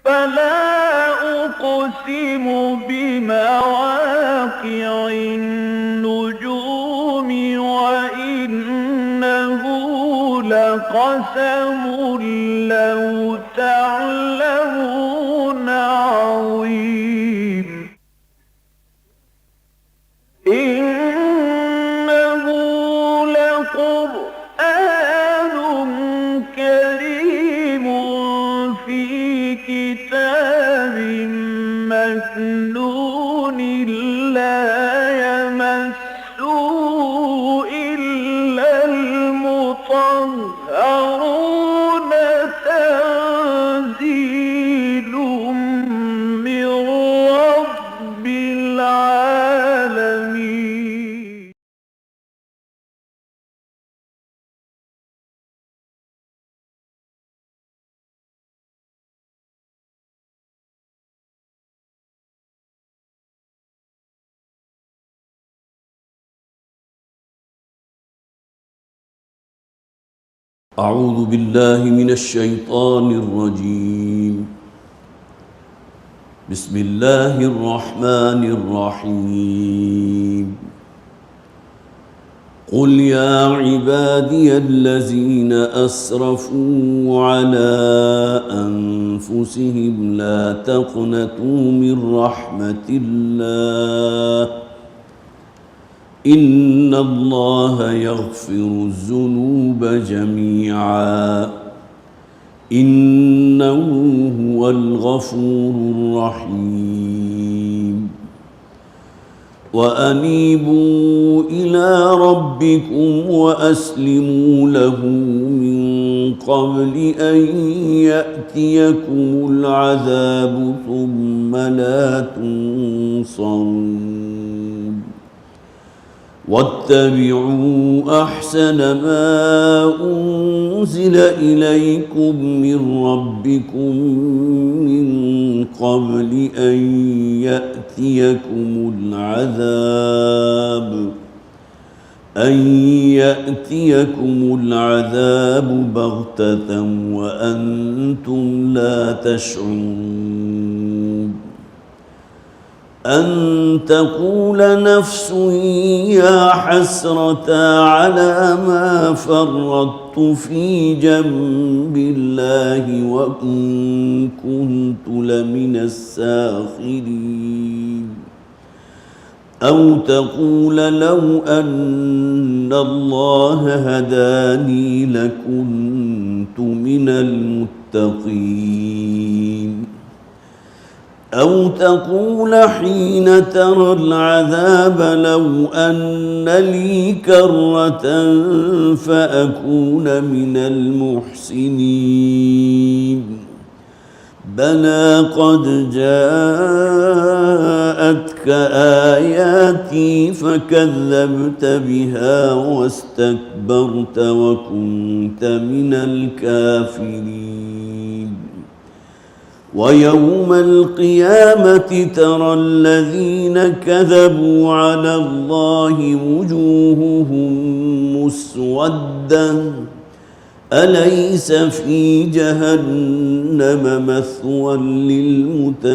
فلا أقسم بمواقع النجوم وإنه لقسم لو تعلمون عظيم إنه لقرآن كريم في كتاب مكنون لا يمسه إلا المطهرون تنزيل من رب العالمين. أعوذ بالله من الشيطان الرجيم. بسم الله الرحمن الرحيم. قل يا عبادي الذين أسرفوا على أنفسهم لا تقنطوا من رحمة الله إن الله يغفر الذنوب جميعا إنه هو الغفور الرحيم. وأنيبوا إلى ربكم وأسلموا له من قبل أن يأتيكم العذاب ثم لا تنصرون. واتبعوا أحسن ما أنزل إليكم من ربكم من قبل أن يأتيكم العذاب بغتة وأنتم لا تشعرون. أن تقول نفس يا حسرة على ما فرطت في جنب الله وإن كنت لمن الساخرين. أو تقول لو أن الله هداني لكنت من المتقين. أو تقول حين ترى العذاب لو أن لي كرة فأكون من المحسنين. بلى قد جاءتك آياتي فكذبت بها واستكبرت وكنت من الكافرين. ويوم القيامة ترى الذين كذبوا على الله وجوههم مسودة أليس في جهنم مثوى للمتكبرين.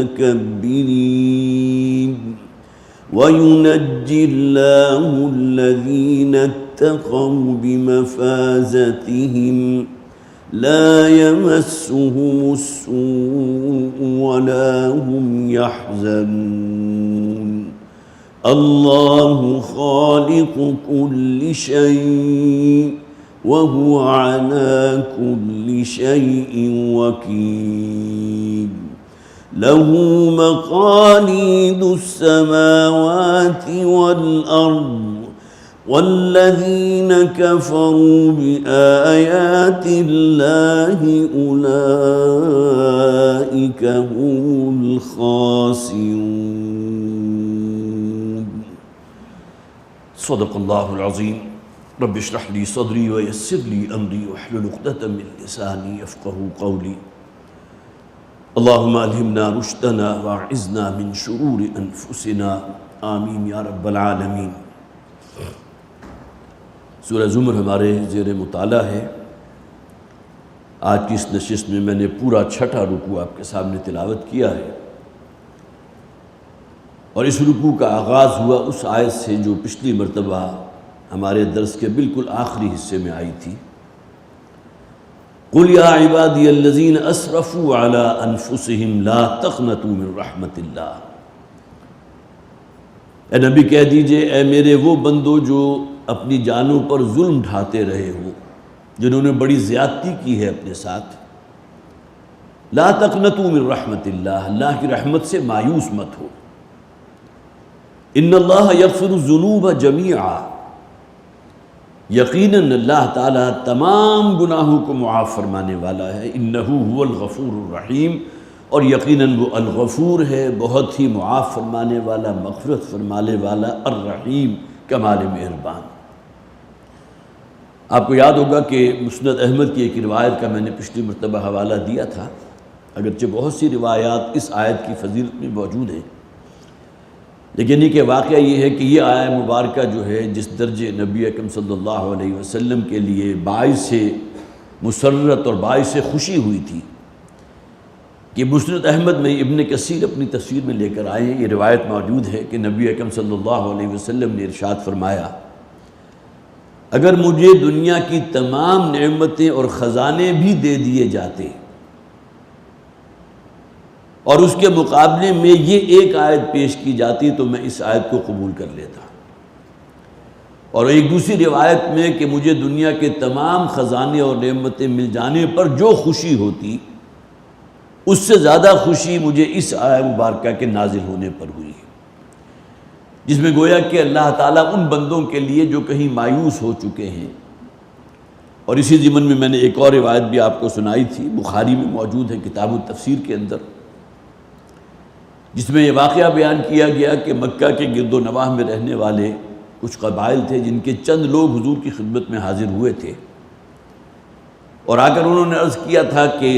وينجي الله الذين اتقوا بمفازتهم لا يمسهم السوء ولا هم يحزنون. الله خالق كل شيء وهو على كل شيء وكيل. له مقاليد السماوات والأرض والذين كفروا بآيات الله أولئك هم الخاسرون. صدق الله العظيم. رب اشرح لي صدري ويسر لي أمري واحلل عقدة من لساني يفقهوا قولي. اللهم ألهمنا رشدنا واعذنا من شرور أنفسنا آمین یا رب العالمین۔ سورہ زمر ہمارے زیر مطالعہ ہے۔ آج کی اس نشست میں میں نے پورا 6واں رکوع آپ کے سامنے تلاوت کیا ہے، اور اس رکوع کا آغاز ہوا اس آیت سے جو پچھلی مرتبہ ہمارے درس کے بالکل آخری حصے میں آئی تھی۔ قُلْ يَا عِبَادِيَ الَّذِينَ أَسْرَفُوا عَلَىٰ أَنفُسِهِمْ لَا تَقْنَطُوا مِن رَحْمَةِ اللَّهِ۔ اے نبی کہہ دیجئے، اے میرے وہ بندو جو اپنی جانوں پر ظلم ڈھاتے رہے ہو، جنہوں نے بڑی زیادتی کی ہے اپنے ساتھ، لا تقنطوا من رحمت اللہ، اللہ کی رحمت سے مایوس مت ہو۔ ان اللہ یغفر الذنوب جمیعا، یقیناً اللہ تعالیٰ تمام گناہوں کو معاف فرمانے والا ہے۔ انہ هو الغفور الرحیم، اور یقیناً وہ الغفور ہے، بہت ہی معاف فرمانے والا، مغفرت فرمانے والا، الرحیم، کمال مہربان۔ آپ کو یاد ہوگا کہ مسند احمد کی ایک روایت کا میں نے پچھلی مرتبہ حوالہ دیا تھا، اگرچہ بہت سی روایات اس آیت کی فضیلت میں موجود ہیں، لیکن یہ کہ واقعہ یہ ہے کہ یہ آیت مبارکہ جو ہے جس درجے نبی اکرم صلی اللہ علیہ وسلم کے لیے باعث مسرت اور باعث خوشی ہوئی تھی کہ مسند احمد میں ابن کثیر اپنی تفسیر میں لے کر آئے ہیں، یہ روایت موجود ہے کہ نبی اکرم صلی اللہ علیہ وسلم نے ارشاد فرمایا، اگر مجھے دنیا کی تمام نعمتیں اور خزانے بھی دے دیے جاتے اور اس کے مقابلے میں یہ ایک آیت پیش کی جاتی تو میں اس آیت کو قبول کر لیتا، اور ایک دوسری روایت میں کہ مجھے دنیا کے تمام خزانے اور نعمتیں مل جانے پر جو خوشی ہوتی اس سے زیادہ خوشی مجھے اس آیت مبارکہ کے نازل ہونے پر ہوئی، جس میں گویا کہ اللہ تعالیٰ ان بندوں کے لیے جو کہیں مایوس ہو چکے ہیں۔ اور اسی ضمن میں میں نے ایک اور روایت بھی آپ کو سنائی تھی، بخاری میں موجود ہے کتاب التفسیر کے اندر، جس میں یہ واقعہ بیان کیا گیا کہ مکہ کے گرد و نواح میں رہنے والے کچھ قبائل تھے جن کے چند لوگ حضور کی خدمت میں حاضر ہوئے تھے، اور آ کر انہوں نے عرض کیا تھا کہ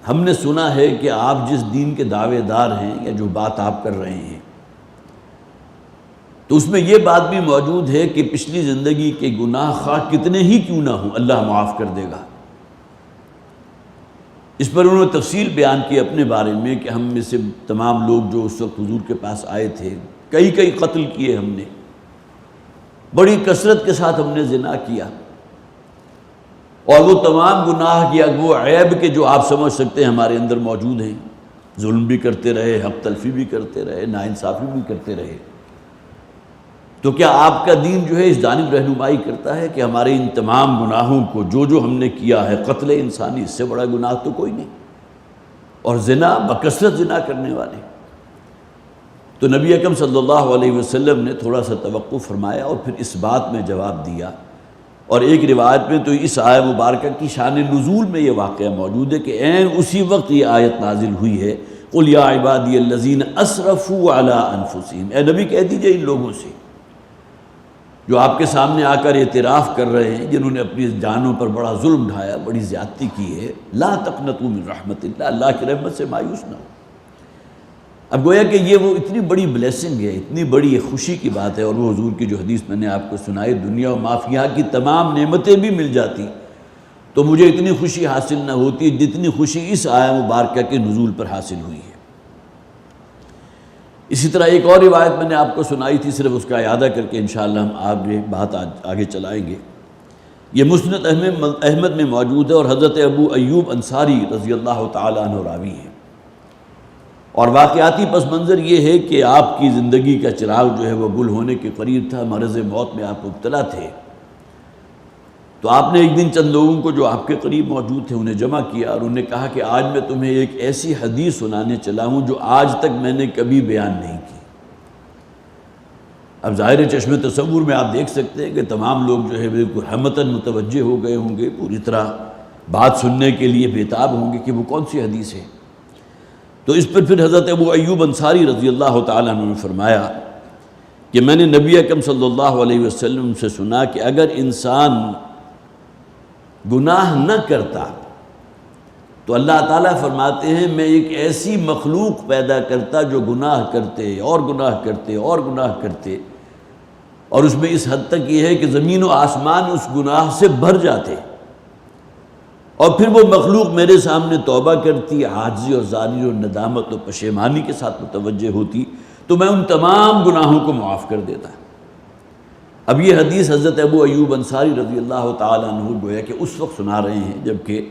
ہم نے سنا ہے کہ آپ جس دین کے دعوے دار ہیں یا جو بات آپ کر رہے ہیں، تو اس میں یہ بات بھی موجود ہے کہ پچھلی زندگی کے گناہ خواہ کتنے ہی کیوں نہ ہوں اللہ معاف کر دے گا۔ اس پر انہوں نے تفصیل بیان کی اپنے بارے میں کہ ہم میں سے تمام لوگ جو اس وقت حضور کے پاس آئے تھے، کئی قتل کیے ہم نے، بڑی کثرت کے ساتھ ہم نے زنا کیا، اور وہ تمام گناہ کیا وہ عیب کے جو آپ سمجھ سکتے ہیں ہمارے اندر موجود ہیں، ظلم بھی کرتے رہے، حق تلفی بھی کرتے رہے، ناانصافی بھی کرتے رہے، تو کیا آپ کا دین جو ہے اس جانب رہنمائی کرتا ہے کہ ہمارے ان تمام گناہوں کو جو ہم نے کیا ہے، قتل انسانی، اس سے بڑا گناہ تو کوئی نہیں، اور زنا، بکثرت زنا کرنے والے۔ تو نبی اکرم صلی اللہ علیہ وسلم نے تھوڑا سا توقف فرمایا اور پھر اس بات میں جواب دیا، اور ایک روایت میں تو اس آیت مبارکہ کی شان نزول میں یہ واقعہ موجود ہے کہ عین اسی وقت یہ آیت نازل ہوئی ہے، قُلْ يَا عِبَادِيَ الَّذِينَ أَسْرَفُوا عَلَىٰ أَنفُسِهِمْ، اے نبی کہہ دیجئے ان لوگوں سے جو آپ کے سامنے آ کر اعتراف کر رہے ہیں، جنہوں نے اپنی جانوں پر بڑا ظلم ڈھایا، بڑی زیادتی کی ہے، لا تقنطوا من رحمت اللہ، اللہ کی رحمت سے مایوس نہ ہو۔ اب گویا کہ یہ وہ اتنی بڑی بلیسنگ ہے، اتنی بڑی خوشی کی بات ہے، اور وہ حضور کی جو حدیث میں نے آپ کو سنائی، دنیا و ما فیہا کی تمام نعمتیں بھی مل جاتی تو مجھے اتنی خوشی حاصل نہ ہوتی جتنی خوشی اس آیت مبارکہ کے نزول پر حاصل ہوئی ہے۔ اسی طرح ایک اور روایت میں نے آپ کو سنائی تھی، صرف اس کا اعادہ کر کے انشاءاللہ ہم آگے چلائیں گے۔ یہ مسند احمد میں موجود ہے، اور حضرت ابو ایوب انصاری رضی اللہ تعالیٰ عنہ راوی ہیں، اور واقعاتی پس منظر یہ ہے کہ آپ کی زندگی کا چراغ جو ہے وہ گل ہونے کے قریب تھا، مرض موت میں آپ مبتلا تھے، تو آپ نے ایک دن چند لوگوں کو جو آپ کے قریب موجود تھے انہیں جمع کیا، اور انہیں کہا کہ آج میں تمہیں ایک ایسی حدیث سنانے چلا ہوں جو آج تک میں نے کبھی بیان نہیں کی۔ اب ظاہر چشم تصور میں آپ دیکھ سکتے ہیں کہ تمام لوگ جو ہے بالکل ہمتاً متوجہ ہو گئے ہوں گے، پوری طرح بات سننے کے لیے بےتاب ہوں گے کہ وہ کون سی حدیث ہے۔ تو اس پر پھر حضرت ابو ایوب انصاری رضی اللہ تعالیٰ عنہ نے فرمایا کہ میں نے نبی اکرم صلی اللہ علیہ وسلم سے سنا کہ اگر انسان گناہ نہ کرتا تو اللہ تعالیٰ فرماتے ہیں میں ایک ایسی مخلوق پیدا کرتا جو گناہ کرتے اور گناہ کرتے اور گناہ کرتے، اور اس میں اس حد تک یہ ہے کہ زمین و آسمان اس گناہ سے بھر جاتے، اور پھر وہ مخلوق میرے سامنے توبہ کرتی، عاجزی اور زاری اور ندامت اور پشیمانی کے ساتھ متوجہ ہوتی، تو میں ان تمام گناہوں کو معاف کر دیتا۔ اب یہ حدیث حضرت ابو ایوب انصاری رضی اللہ تعالیٰ عنہ گویا کہ اس وقت سنا رہے ہیں جبکہ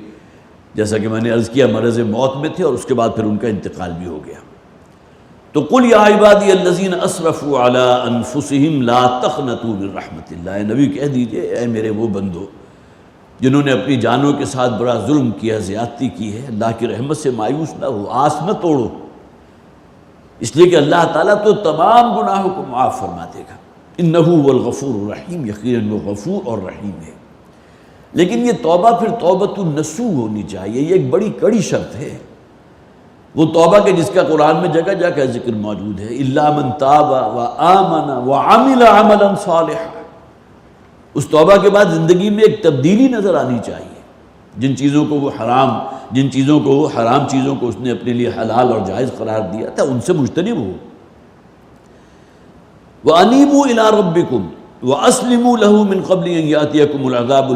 جیسا کہ میں نے عرض کیا مرض موت میں تھے، اور اس کے بعد پھر ان کا انتقال بھی ہو گیا۔ تو قل یا عبادی الذین اسرفوا علی انفسہم لا تقنطوا من رحمت اللہ، نبی کہہ دیجئے اے میرے وہ بندو جنہوں نے اپنی جانوں کے ساتھ بڑا ظلم کیا، زیادتی کی ہے، اللہ کی رحمت سے مایوس نہ ہو، آس نہ توڑو، اس لیے کہ اللہ تعالیٰ تو تمام گناہوں کو معاف فرما دے گا۔ انہ هو الغفور الرحیم، یقیناً وہ غفور اور رحیم ہے۔ لیکن یہ توبہ پھر توبۃ النصوح ہونی چاہیے، یہ ایک بڑی کڑی شرط ہے۔ وہ توبہ کے جس کا قرآن میں جگہ جگہ ذکر موجود ہے، الا من تاب وآمن وعمل عملا صالحا، اس توبہ کے بعد زندگی میں ایک تبدیلی نظر آنی چاہیے۔ جن چیزوں کو وہ حرام چیزوں کو اس نے اپنے لیے حلال اور جائز قرار دیا تھا، ان سے مجتنب ہو۔ وَأَنِيبُوا إِلَىٰ رَبِّكُمْ وَأَسْلِمُوا لَهُ مِنْ قَبْلِ أَنْ يَأْتِيَكُمُ الْعَذَابُ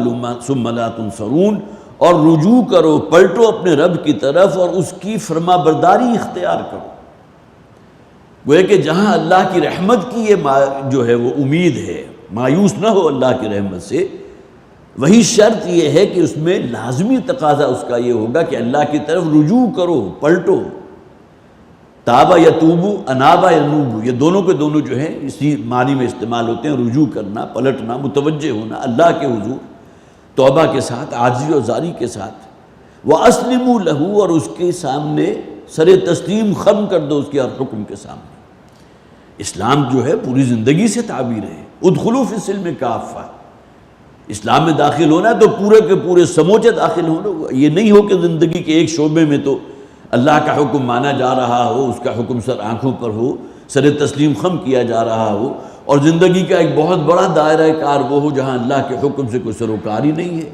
ثُمَّ لَا تُنصَرُونَ، اور رجوع کرو، پلٹو اپنے رب کی طرف اور اس کی فرما برداری اختیار کرو۔ وہ ہے کہ جہاں اللہ کی رحمت کی یہ جو ہے وہ امید ہے، مایوس نہ ہو اللہ کی رحمت سے، وہی شرط یہ ہے کہ اس میں لازمی تقاضا اس کا یہ ہوگا کہ اللہ کی طرف رجوع کرو، پلٹو۔ تابہ یتوبو، انابہ ینوبو، یہ دونوں کے دونوں جو ہیں اسی معنی میں استعمال ہوتے ہیں، رجوع کرنا، پلٹنا، متوجہ ہونا اللہ کے حضور توبہ کے ساتھ، عاجزی اور زاری کے ساتھ۔ وَأَسْلِمُوا لَهُ، اور اس کے سامنے سر تسلیم خم کر دو، اس کے ہر حکم کے سامنے۔ اسلام جو ہے پوری زندگی سے تعبیر ہے، ادخلوا فی السلم کافہ، اسلام میں داخل ہونا ہے تو پورے کے پورے سموچے داخل ہونا۔ یہ نہیں ہو کہ زندگی کے ایک شعبے میں تو اللہ کا حکم مانا جا رہا ہو، اس کا حکم سر آنکھوں پر ہو، سر تسلیم خم کیا جا رہا ہو، اور زندگی کا ایک بہت بڑا دائرہ کار وہ ہو جہاں اللہ کے حکم سے کوئی سروکار ہی نہیں ہے،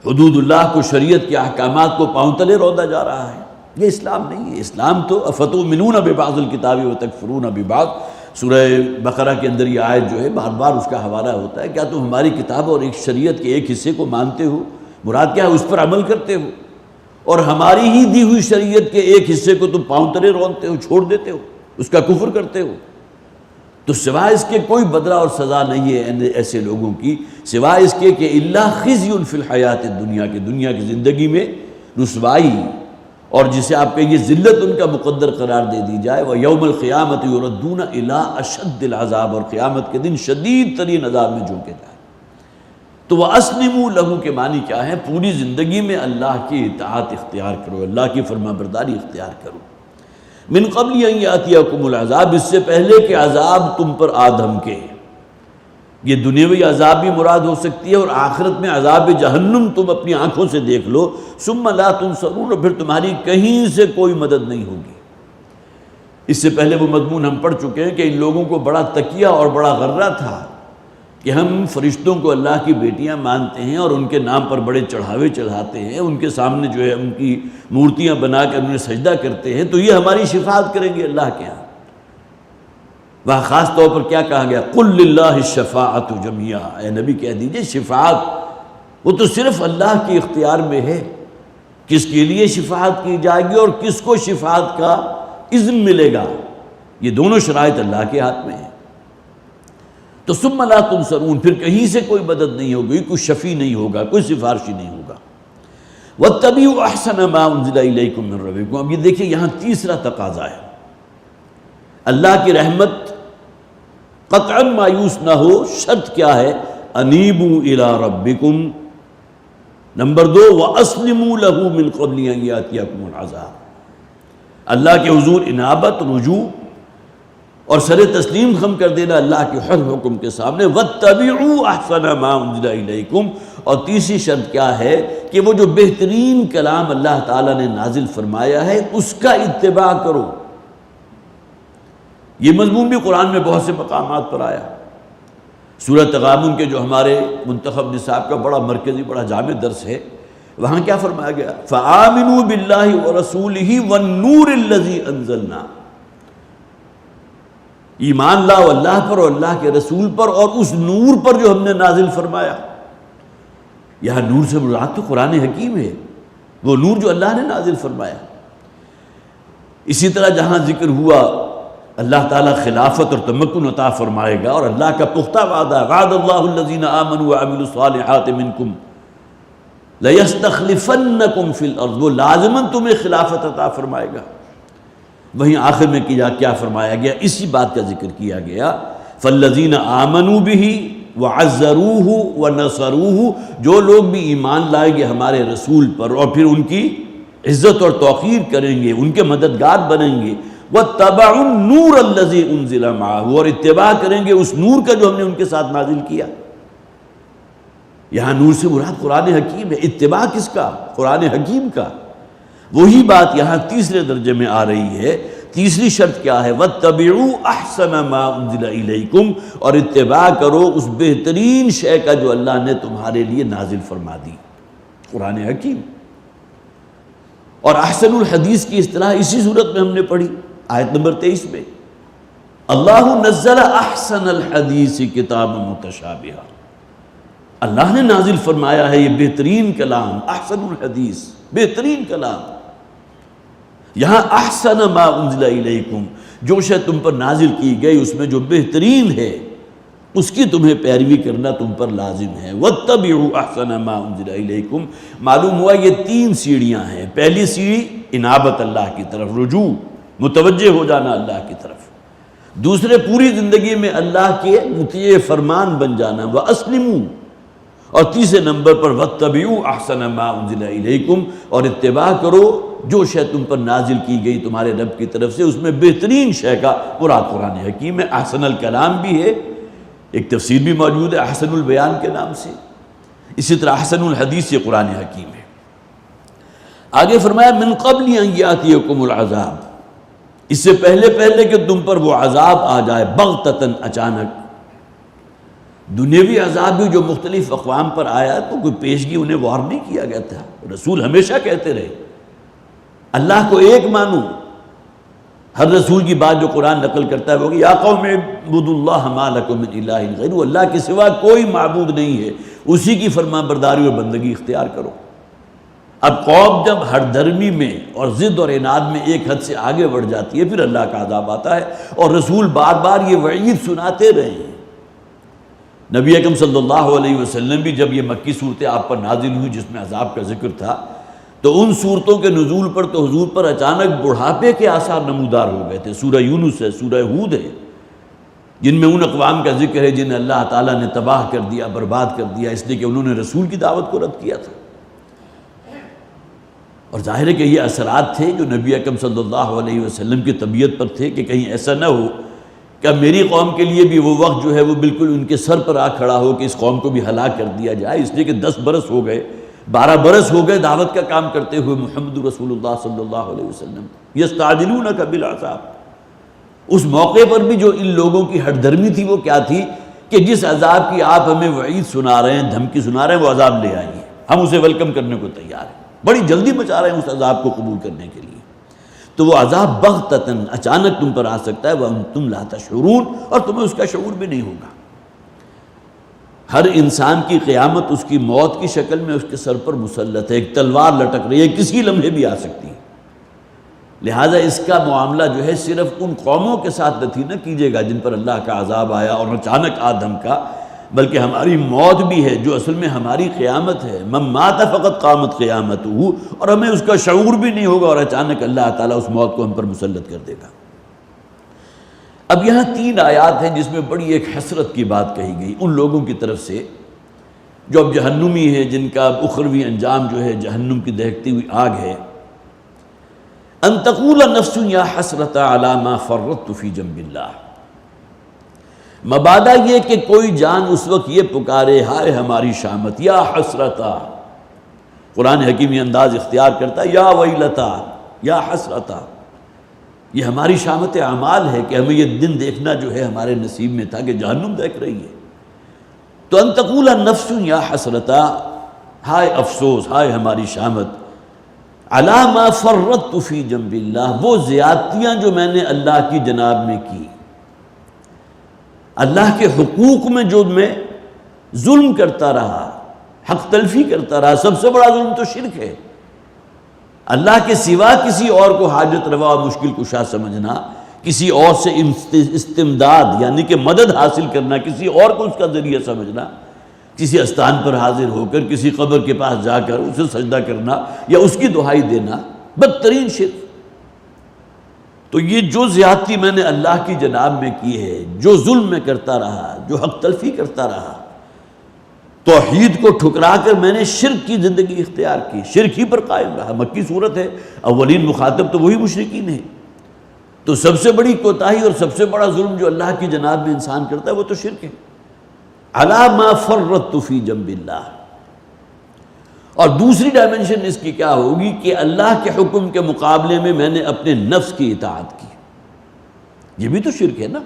حدود اللہ کو، شریعت کے احکامات کو پاؤں تلے روندا جا رہا ہے۔ یہ اسلام نہیں ہے۔ اسلام تو افتؤمنون ببعض الکتاب وتکفرون ببعض، سورہ بقرہ کے اندر یہ آیت جو ہے بار بار اس کا حوالہ ہوتا ہے، کیا تم ہماری کتاب اور ایک شریعت کے ایک حصے کو مانتے ہو؟ مراد کیا ہے؟ اس پر عمل کرتے ہو، اور ہماری ہی دی ہوئی شریعت کے ایک حصے کو تم پاؤں تلے رونتے ہو، چھوڑ دیتے ہو، اس کا کفر کرتے ہو۔ تو سوائے اس کے کوئی بدلہ اور سزا نہیں ہے ایسے لوگوں کی، سوائے اس کے کہ الا خزی فی الحیات الدنیا، کے دنیا کی زندگی میں رسوائی، اور جسے آپ کہیے ذلت ان کا مقدر قرار دے دی جائے۔ وَيَوْمَ الْقِيَامَةِ يُرَدُّونَ إِلَىٰ أَشَدِّ الْعَذَابِ، اور قیامت کے دن شدید ترین عذاب میں جھونکے جائے۔ تو وَأَسْلِمُوا لَهُ کے معنی کیا ہے؟ پوری زندگی میں اللہ کی اطاعت اختیار کرو، اللہ کی فرما برداری اختیار کرو۔ من قبل ان یاتیکم العذاب، اس سے پہلے کہ عذاب تم پر آ دھمکے۔ یہ دنیاوی عذاب بھی مراد ہو سکتی ہے، اور آخرت میں عذاب جہنم تم اپنی آنکھوں سے دیکھ لو، ثم لا تنصرون، اور پھر تمہاری کہیں سے کوئی مدد نہیں ہوگی۔ اس سے پہلے وہ مضمون ہم پڑھ چکے ہیں کہ ان لوگوں کو بڑا تکیہ اور بڑا غرہ تھا کہ ہم فرشتوں کو اللہ کی بیٹیاں مانتے ہیں اور ان کے نام پر بڑے چڑھاوے چڑھاتے ہیں، ان کے سامنے جو ہے ان کی مورتیاں بنا کر انہیں سجدہ کرتے ہیں، تو یہ ہماری شفاعت کریں گے اللہ کے ہاں۔ وہاں خاص طور پر کیا کہا گیا؟ قل للہ الشفاعۃ جمیعا، اے نبی کہہ دیجئے شفاعت وہ تو صرف اللہ کے اختیار میں ہے، کس کے لیے شفاعت کی جائے گی اور کس کو شفاعت کا اذن ملے گا، یہ دونوں شرائط اللہ کے ہاتھ میں ہیں۔ تو ثم لا تنصرون، پھر کہیں سے کوئی مدد نہیں ہوگی، کوئی شفیع نہیں ہوگا، کوئی سفارشی نہیں ہوگا۔ واتبعوا احسن ما انزل الیکم من ربکم، اب یہ دیکھیں یہاں تیسرا تقاضا ہے، اللہ کی رحمت قطعا مایوس نہ ہو، شرط کیا ہے؟ انیبوا الی ربکم، نمبر 2 واسلموا له من قبل ان یاتیکم العذاب، اللہ کے حضور انابت، رجوع اور سر تسلیم خم کر دینا اللہ کے ہر حکم کے سامنے۔ واتبعوا احسن ما انزل الیکم، اور تیسری شرط کیا ہے کہ وہ جو بہترین کلام اللہ تعالیٰ نے نازل فرمایا ہے اس کا اتباع کرو۔ یہ مضمون بھی قرآن میں بہت سے مقامات پر آیا۔ سورہ تغابن کے جو ہمارے منتخب نصاب کا بڑا مرکزی بڑا جامع درس ہے، وہاں کیا فرمایا گیا؟ فآمنوا باللہ ورسولہ والنور الذی انزلنا، ایمان لاؤ اللہ پر اور اللہ کے رسول پر اور اس نور پر جو ہم نے نازل فرمایا۔ یہاں نور سے مراد تو قرآن حکیم ہے، وہ نور جو اللہ نے نازل فرمایا۔ اسی طرح جہاں ذکر ہوا اللہ تعالیٰ خلافت اور تمکن عطا فرمائے گا، اور اللہ کا پختہ وعدہ، وعد اللہ الذین آمنوا وعملوا الصالحات منکم لَيَسْتَخْلِفَنَّكُمْ فِي الْأَرْضِ، وہ لازماً تمہیں خلافت عطا فرمائے گا۔ وہیں آخر میں کیا فرمایا گیا؟ اسی بات کا ذکر کیا گیا، فَالَّذِينَ آمَنُوا بِهِ وَعَزَّرُوهُ وَنَصَرُوهُ، جو لوگ بھی ایمان لائیں گے ہمارے رسول پر اور پھر ان کی عزت اور توقیر کریں گے، ان کے مددگار بنیں گے، وَاتَّبَعُوا النُّورَ الَّذِي أُنزِلَ مَعَهُ، اور اتباع کریں گے اس نور کا جو ہم نے ان کے ساتھ نازل کیا۔ یہاں نور سے مراد قرآن حکیم ہے، اتباع کس کا؟ قرآن حکیم کا۔ وہی بات یہاں تیسرے درجے میں آ رہی ہے۔ تیسری شرط کیا ہے؟ وَاتَّبِعُوا أَحْسَنَ مَا أُنزِلَ إِلَيْكُمْ، اور اتباع کرو اس بہترین شے کا جو اللہ نے تمہارے لیے نازل فرما دی، قرآن حکیم۔ اور احسن الحدیث کی اصطلاح اسی صورت میں ہم نے پڑھی، آیت نمبر 23 میں، اللہ نزل احسن الحدیث کتاب متشابہا، اللہ نے نازل فرمایا ہے یہ بہترین کلام، احسن الحدیث، بہترین کلام۔ یہاں احسن ما انزل الیکم، جو شے تم پر نازل کی گئی اس میں جو بہترین ہے اس کی تمہیں پیروی کرنا تم پر لازم ہے۔ واتبعوا احسن ما انزل الیکم، معلوم ہوا یہ 3 سیڑھیاں ہیں۔ پہلی سیڑھی انابت اللہ کی طرف، رجوع، متوجہ ہو جانا اللہ کی طرف۔ دوسرے پوری زندگی میں اللہ کے مطیع فرمان بن جانا، واسلموا، اور تیسرے نمبر پر واتبعوا احسن ما انزل الیکم، اور اتباع کرو جو شے تم پر نازل کی گئی تمہارے رب کی طرف سے، اس میں بہترین شے کا مراد قرآن حکیم ہے۔ احسن الکلام بھی ہے، ایک تفسیر بھی موجود ہے احسن البیان کے نام سے، اسی طرح احسن الحدیث یہ قرآن حکیم ہے۔ آگے فرمایا من قبل ان یاتیکم العذاب، اس سے پہلے کہ تم پر وہ عذاب آ جائے، بغتتاً، اچانک۔ دنیاوی عذاب بھی جو مختلف اقوام پر آیا تو کوئی پیشگی انہیں وار نہیں کیا گیا تھا۔ رسول ہمیشہ کہتے رہے اللہ کو ایک مانو۔ ہر رسول کی بات جو قرآن نقل کرتا ہے وہ کہ یا قوم اعبدوا اللہ ما لکم من الہ غیرہ، اللہ کے سوا کوئی معبود نہیں ہے، اسی کی فرما برداری اور بندگی اختیار کرو۔ اب قوم جب ہر درمی میں اور ضد اور عناد میں ایک حد سے آگے بڑھ جاتی ہے پھر اللہ کا عذاب آتا ہے، اور رسول بار بار یہ وعید سناتے رہے ہیں۔ نبی اکرم صلی اللہ علیہ وسلم بھی جب یہ مکی صورتیں آپ پر نازل ہوئی جس میں عذاب کا ذکر تھا، تو ان صورتوں کے نزول پر تو حضور پر اچانک بڑھاپے کے آثار نمودار ہو گئے تھے۔ سورہ یونس ہے، سورہ ہود ہے، جن میں ان اقوام کا ذکر ہے جنہیں اللہ تعالیٰ نے تباہ کر دیا، برباد کر دیا، اس لیے کہ انہوں نے رسول کی دعوت کو رد کیا تھا۔ اور ظاہر ہے کہ یہ اثرات تھے جو نبی اکرم صلی اللہ علیہ وسلم کی طبیعت پر تھے کہ کہیں ایسا نہ ہو کہ میری قوم کے لیے بھی وہ وقت جو ہے وہ بالکل ان کے سر پر آ کھڑا ہو کہ اس قوم کو بھی ہلاک کر دیا جائے، اس لیے کہ 10 برس ہو گئے، 12 برس ہو گئے دعوت کا کام کرتے ہوئے محمد رسول اللہ صلی اللہ علیہ وسلم۔ یستعجلونک بالعذاب، اس موقع پر بھی جو ان لوگوں کی ہٹ دھرمی تھی وہ کیا تھی کہ جس عذاب کی آپ ہمیں وعید سنا رہے ہیں، دھمکی سنا رہے ہیں، وہ عذاب لے آئیے، ہم اسے ویلکم کرنے کو تیار ہیں، بڑی جلدی مچا رہے ہیں اس عذاب کو قبول کرنے کے لیے۔ تو وہ عذاب بغتتاً، اچانک تم پر آ سکتا ہے، وانتم لا تشعرون، اور تمہیں اس کا شعور بھی نہیں ہوگا۔ ہر انسان کی قیامت اس کی موت کی شکل میں اس کے سر پر مسلط ہے، ایک تلوار لٹک رہی ہے، کسی لمحے بھی آ سکتی ہے۔ لہٰذا اس کا معاملہ جو ہے صرف ان قوموں کے ساتھ نہ کیجیے گا جن پر اللہ کا عذاب آیا اور اچانک آ دھمکا، بلکہ ہماری موت بھی ہے جو اصل میں ہماری قیامت ہے۔ من مات فقط قامت قیامتہ، اور ہمیں اس کا شعور بھی نہیں ہوگا اور اچانک اللہ تعالیٰ اس موت کو ہم پر مسلط کر دے گا۔ اب یہاں 3 آیات ہیں جس میں بڑی ایک حسرت کی بات کہی گئی ان لوگوں کی طرف سے جو اب جہنمی ہیں، جن کا اخروی انجام جو ہے جہنم کی دہکتی ہوئی آگ ہے۔ ان تقول نفس یا حسرت علی ما فرطت فی جنب اللہ، مبادا یہ کہ کوئی جان اس وقت یہ پکارے ہائے ہماری شامت، یا حسرتا، قرآن حکیم یہ انداز اختیار کرتا ہے، یا ویلتا، یا حسرتا، یہ ہماری شامت اعمال ہے کہ ہمیں یہ دن دیکھنا جو ہے ہمارے نصیب میں تھا کہ جہنم دیکھ رہی ہے۔ تو ان تقول نفس یا حسرتا، ہائے افسوس، ہائے ہماری شامت، علی ما فرطت فی جنب اللہ، وہ زیادتیاں جو میں نے اللہ کی جناب میں کی، اللہ کے حقوق میں جو میں ظلم کرتا رہا، حق تلفی کرتا رہا۔ سب سے بڑا ظلم تو شرک ہے، اللہ کے سوا کسی اور کو حاجت روا اور مشکل کشا سمجھنا، کسی اور سے استمداد یعنی کہ مدد حاصل کرنا، کسی اور کو اس کا ذریعہ سمجھنا، کسی استان پر حاضر ہو کر کسی قبر کے پاس جا کر اسے سجدہ کرنا یا اس کی دہائی دینا، بدترین شرک۔ تو یہ جو زیادتی میں نے اللہ کی جناب میں کی ہے، جو ظلم میں کرتا رہا، جو حق تلفی کرتا رہا، توحید کو ٹھکرا کر میں نے شرک کی زندگی اختیار کی، شرک ہی پر قائم رہا۔ مکی صورت ہے، اولین مخاطب تو وہی مشرکین ہیں۔ تو سب سے بڑی کوتاہی اور سب سے بڑا ظلم جو اللہ کی جناب میں انسان کرتا ہے وہ تو شرک ہے۔ علی ما فرطت فی جنب اللہ۔ اور دوسری ڈائمنشن اس کی کیا ہوگی کہ اللہ کے حکم کے مقابلے میں نے اپنے نفس کی اطاعت کی، یہ بھی تو شرک ہے نا۔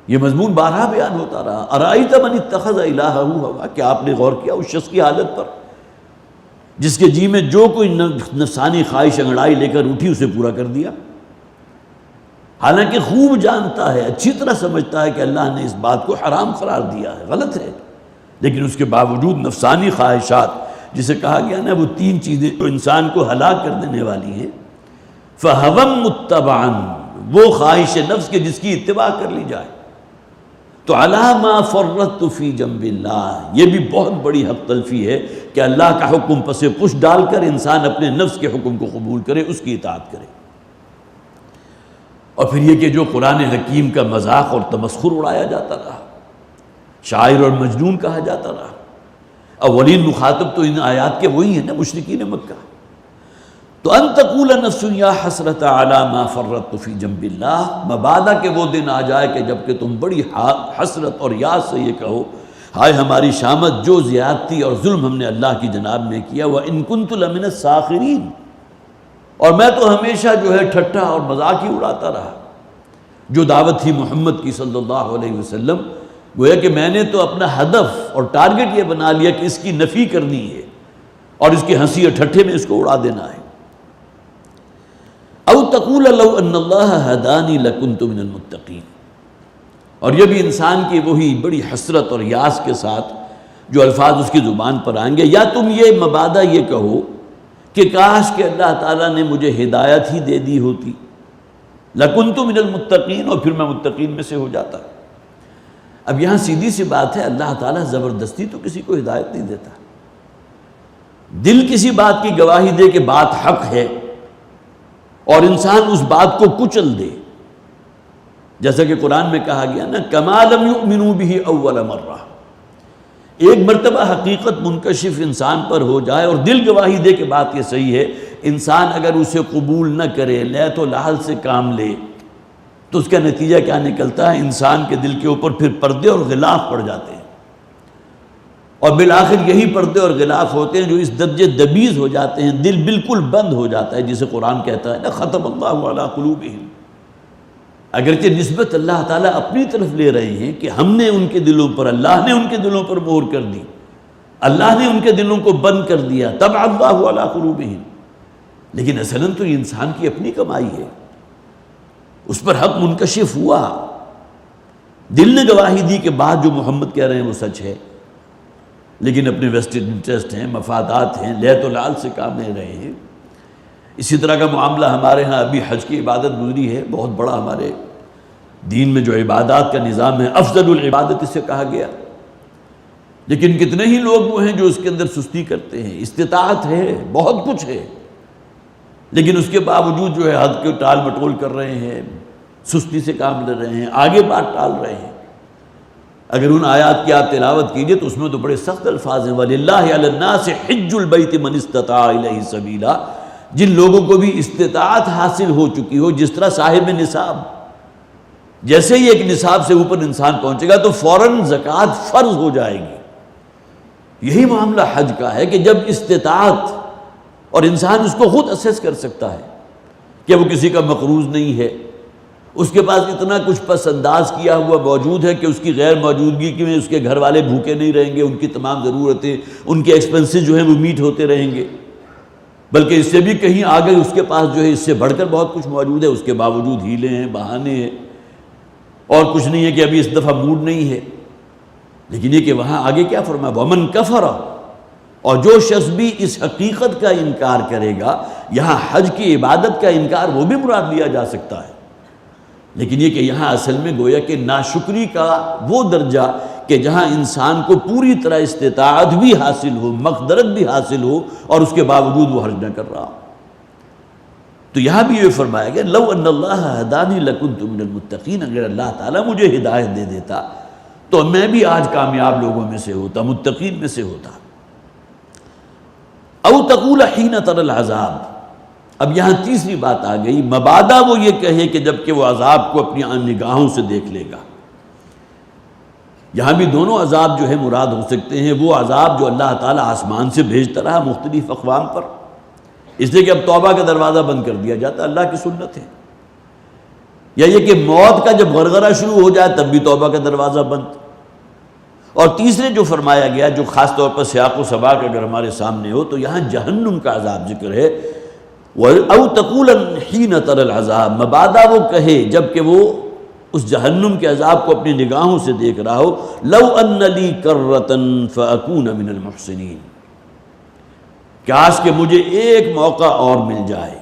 یہ مضمون بارہا بیان ہوتا رہا، ارائیت من اتخذ الہہ ہوا، کیا آپ نے غور کیا اس شخص کی حالت پر جس کے جی میں جو کوئی نفسانی خواہش انگڑائی لے کر اٹھی اسے پورا کر دیا، حالانکہ خوب جانتا ہے، اچھی طرح سمجھتا ہے کہ اللہ نے اس بات کو حرام قرار دیا ہے، غلط ہے، لیکن اس کے باوجود نفسانی خواہشات، جسے کہا گیا نا وہ تین چیزیں جو انسان کو ہلاک کر دینے والی ہیں، فَهَوًا مُتَّبَعًا، وہ خواہش نفس کے جس کی اتباع کر لی جائے۔ تو عَلَى مَا فَرَّطْتُ فِي جَنبِ اللَّهِ، یہ بھی بہت بڑی حق تلفی ہے کہ اللہ کا حکم پس پش ڈال کر انسان اپنے نفس کے حکم کو قبول کرے، اس کی اطاعت کرے۔ اور پھر یہ کہ جو قرآن حکیم کا مذاق اور تمسخر اڑایا جاتا رہا، شاعر اور مجنون کہا جاتا رہا۔ اولین مخاطب تو ان آیات کے وہی ہیں نا، مشرکین مکہ۔ تو ان تقول نفس یا حسرت علی ما فرطت فی جنب اللہ، مبادا کہ وہ دن آ جائے کہ جب کہ تم بڑی حسرت اور یاس سے یہ کہو، ہائے ہماری شامت، جو زیادتی اور ظلم ہم نے اللہ کی جناب میں کیا، وَإِن كُنتُ لَمِنَ السَّاخِرِينَ، اور میں تو ہمیشہ جو ہے ٹھٹھا اور مذاق ہی اڑاتا رہا۔ جو دعوت تھی محمد کی صلی اللہ علیہ وسلم، گویا کہ میں نے تو اپنا ہدف اور ٹارگٹ یہ بنا لیا کہ اس کی نفی کرنی ہے اور اس کی ہنسی اور ٹھٹھے میں اس کو اڑا دینا ہے۔ او تقول لو ان اللہ ہدانی لکنت من المتقین، اور یہ بھی انسان کی وہی بڑی حسرت اور یاس کے ساتھ جو الفاظ اس کی زبان پر آئیں گے، یا تم یہ مبادہ یہ کہو کہ کاش کہ اللہ تعالیٰ نے مجھے ہدایت ہی دے دی ہوتی، لکنت من المتقین، اور پھر میں متقین میں سے ہو جاتا۔ اب یہاں سیدھی سی بات ہے، اللہ تعالیٰ زبردستی تو کسی کو ہدایت نہیں دیتا۔ دل کسی بات کی گواہی دے کہ بات حق ہے اور انسان اس بات کو کچل دے، جیسا کہ قرآن میں کہا گیا نا، کما لم یؤمنوا بہ اول مرہ، ایک مرتبہ حقیقت منکشف انسان پر ہو جائے اور دل گواہی دے کہ بات یہ صحیح ہے، انسان اگر اسے قبول نہ کرے، لیت و لحل سے کام لے، تو اس کا نتیجہ کیا نکلتا ہے؟ انسان کے دل کے اوپر پھر پردے اور غلاف پڑ جاتے ہیں، اور بالآخر یہی پردے اور غلاف ہوتے ہیں جو اس درجے دبیز ہو جاتے ہیں، دل بالکل بند ہو جاتا ہے، جسے قرآن کہتا ہے نا، ختم اللہ علی قلوبہم۔ اگرچہ نسبت اللہ تعالیٰ اپنی طرف لے رہے ہیں کہ ہم نے ان کے دلوں پر، اللہ نے ان کے دلوں پر مہر کر دی، اللہ نے ان کے دلوں کو بند کر دیا، طبع اللہ علی قلوبہم، لیکن اصلاً تو یہ انسان کی اپنی کمائی ہے، اس پر حق منکشف ہوا، دل نے گواہی دی کہ بات جو محمد کہہ رہے ہیں وہ سچ ہے، لیکن اپنے ویسٹڈ انٹرسٹ ہیں، مفادات ہیں، لیت و لعل سے کام لے رہے ہیں۔ اسی طرح کا معاملہ ہمارے ہاں ابھی حج کی عبادت گزری ہے، بہت بڑا ہمارے دین میں جو عبادات کا نظام ہے، افضل العبادت اسے کہا گیا، لیکن کتنے ہی لوگ وہ ہیں جو اس کے اندر سستی کرتے ہیں۔ استطاعت ہے، بہت کچھ ہے، لیکن اس کے باوجود جو ہے حد کو ٹال مٹول کر رہے ہیں، سستی سے کام لے رہے ہیں، آگے بات ٹال رہے ہیں۔ اگر ان آیات کی آپ تلاوت کیجئے تو اس میں تو بڑے سخت الفاظ ہیں، وَلِلَّهِ عَلَى النَّاسِ حِجُّ الْبَيْتِ مَنِ اسْتَطَاعَ إِلَيْهِ سَبِيلًا، جن لوگوں کو بھی استطاعت حاصل ہو چکی ہو، جس طرح صاحب نصاب، جیسے ہی ایک نصاب سے اوپر انسان پہنچے گا تو فوراً زکوٰۃ فرض ہو جائے گی۔ یہی معاملہ حج کا ہے کہ جب استطاعت اور انسان اس کو خود اسیس کر سکتا ہے کہ وہ کسی کا مقروض نہیں ہے، اس کے پاس اتنا کچھ پس انداز کیا ہوا موجود ہے کہ اس کی غیر موجودگی میں اس کے گھر والے بھوکے نہیں رہیں گے، ان کی تمام ضرورتیں، ان کے ایکسپنسز جو ہیں وہ میٹ ہوتے رہیں گے، بلکہ اس سے بھی کہیں آگے اس کے پاس جو ہے اس سے بڑھ کر بہت کچھ موجود ہے، اس کے باوجود ہیلے ہیں، بہانے ہیں، اور کچھ نہیں ہے کہ ابھی اس دفعہ موڈ نہیں ہے۔ لیکن یہ کہ وہاں آگے کیا فرمایا، وَمَنْ كَفَرَ، اور جو شخص بھی اس حقیقت کا انکار کرے گا، یہاں حج کی عبادت کا انکار وہ بھی مراد لیا جا سکتا ہے، لیکن یہ کہ یہاں اصل میں گویا کہ ناشکری کا وہ درجہ کہ جہاں انسان کو پوری طرح استطاعت بھی حاصل ہو، مقدرت بھی حاصل ہو، اور اس کے باوجود وہ حج نہ کر رہا ہو۔ تو یہاں بھی یہ فرمایا گیا لو ان اللہ ہدانی لکنت من المتقین، اگر اللہ تعالیٰ مجھے ہدایت دے دیتا تو میں بھی آج کامیاب لوگوں میں سے ہوتا، متقین میں سے ہوتا۔ او تقول حین تری العذاب، اب یہاں تیسری بات آ گئی، مبادا وہ یہ کہے کہ جب کہ وہ عذاب کو اپنی نگاہوں سے دیکھ لے گا۔ یہاں بھی دونوں عذاب جو ہے مراد ہو سکتے ہیں، وہ عذاب جو اللہ تعالیٰ آسمان سے بھیجتا رہا مختلف اقوام پر، اس لیے کہ اب توبہ کا دروازہ بند کر دیا جاتا، اللہ کی سنت ہے، یا یہ کہ موت کا جب غرغرہ شروع ہو جائے تب بھی توبہ کا دروازہ بند۔ اور تیسرے جو فرمایا گیا، جو خاص طور پر سیاق و سباق اگر ہمارے سامنے ہو، تو یہاں جہنم کا عذاب ذکر ہے، او تقول حین تری العذاب، مبادا وہ کہے جب کہ وہ اس جہنم کے عذاب کو اپنی نگاہوں سے دیکھ رہا ہو، لو ان لی کرۃ فاکون من المحسنین، کاش کہ مجھے ایک موقع اور مل جائے،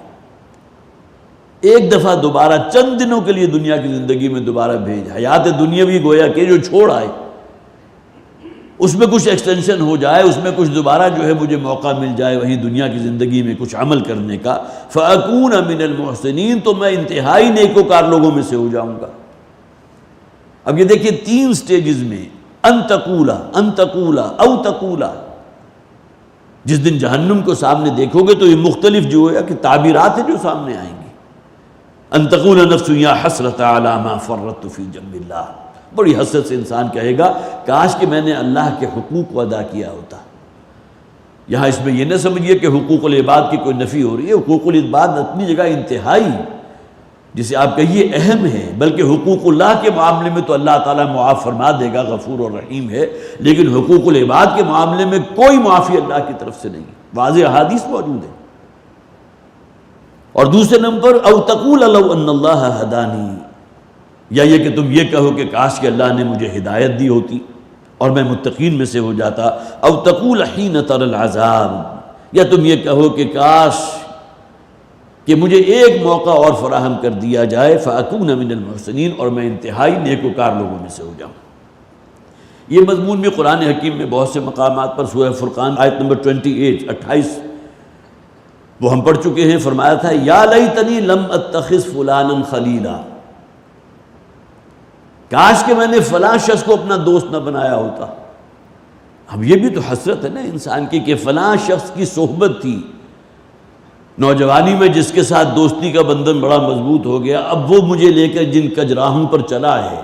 ایک دفعہ دوبارہ چند دنوں کے لیے دنیا کی زندگی میں دوبارہ بھیج، حیات دنیاوی گویا کہ جو چھوڑ آئے اس میں کچھ ایکسٹینشن ہو جائے، اس میں کچھ دوبارہ جو ہے مجھے موقع مل جائے وہیں دنیا کی زندگی میں کچھ عمل کرنے کا، فاکون من المحسنین، تو میں انتہائی نیکوکار لوگوں میں سے ہو جاؤں گا۔ اب یہ دیکھیے تین سٹیجز میں، ان تقولا، ان تقولا، او تقولا، جس دن جہنم کو سامنے دیکھو گے تو یہ مختلف جو ہے کہ تعبیرات ہیں جو سامنے آئیں گی۔ ان تقول نفس یا حسرت علی ما فرطت فی جنب اللہ، بڑی حسرت سے انسان کہے گا کاش کہ میں نے اللہ کے حقوق کو ادا کیا ہوتا۔ یہاں اس میں یہ نہ سمجھیے کہ حقوق العباد کی کوئی نفی ہو رہی ہے، حقوق العباد اپنی جگہ انتہائی جسے آپ کہیے اہم ہے، بلکہ حقوق اللہ کے معاملے میں تو اللہ تعالیٰ معاف فرما دے گا، غفور اور رحیم ہے، لیکن حقوق العباد کے معاملے میں کوئی معافی اللہ کی طرف سے نہیں، واضح احادیث موجود ہے۔ اور دوسرے نمبر او تقول لو ان اللہ ہدانی، یا یہ کہ تم یہ کہو کہ کاش کہ اللہ نے مجھے ہدایت دی ہوتی اور میں متقین میں سے ہو جاتا۔ او تقول حین تری العذاب، یا تم یہ کہو کہ کاش کہ مجھے ایک موقع اور فراہم کر دیا جائے، فاکون من المحسنین، اور میں انتہائی نیکوکار لوگوں میں سے ہو جاؤں۔ یہ مضمون بھی قرآن حکیم میں بہت سے مقامات پر، سورہ فرقان آیت نمبر 28 وہ ہم پڑھ چکے ہیں، فرمایا تھا یا لیتنی لم اتخذ فلانا خلیلا، کاش کہ میں نے فلاں شخص کو اپنا دوست نہ بنایا ہوتا۔ اب یہ بھی تو حسرت ہے نا انسان کی کہ فلاں شخص کی صحبت تھی نوجوانی میں، جس کے ساتھ دوستی کا بندھن بڑا مضبوط ہو گیا، اب وہ مجھے لے کر جن کجراہوں پر چلا ہے،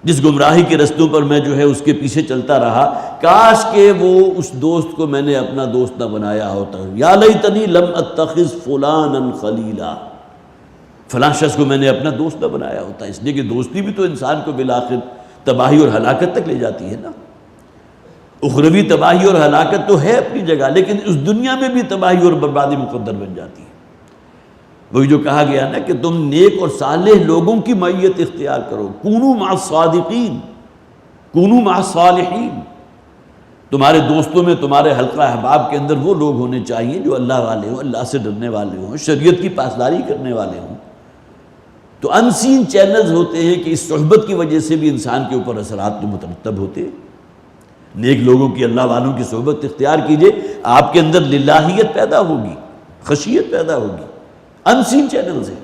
جس گمراہی کے رستوں پر میں جو ہے اس کے پیچھے چلتا رہا، کاش کہ وہ اس دوست کو میں نے اپنا دوست نہ بنایا ہوتا۔ یا لیتنی لم اتخذ فلانا خلیلا، فلاں شخص کو میں نے اپنا دوست نہ بنایا ہوتا، اس لیے کہ دوستی بھی تو انسان کو بالآخر تباہی اور ہلاکت تک لے جاتی ہے نا۔ اخروی تباہی اور ہلاکت تو ہے اپنی جگہ، لیکن اس دنیا میں بھی تباہی اور بربادی مقدر بن جاتی ہے۔ وہی جو کہا گیا نا کہ تم نیک اور صالح لوگوں کی معیت اختیار کرو، کونوا مع الصادقین، کونوا مع الصالحین، تمہارے دوستوں میں، تمہارے حلقہ احباب کے اندر وہ لوگ ہونے چاہیے جو اللہ والے ہوں، اللہ سے ڈرنے والے ہوں، شریعت کی پاسداری کرنے والے ہوں۔ تو ان سین چینلز ہوتے ہیں کہ اس صحبت کی وجہ سے بھی انسان کے اوپر اثرات مترتب ہوتے ہیں۔ نیک لوگوں کی، اللہ والوں کی صحبت اختیار کیجئے، آپ کے اندر للہیت پیدا ہوگی، خشیت پیدا ہوگی، ان سین چینلز ہیں۔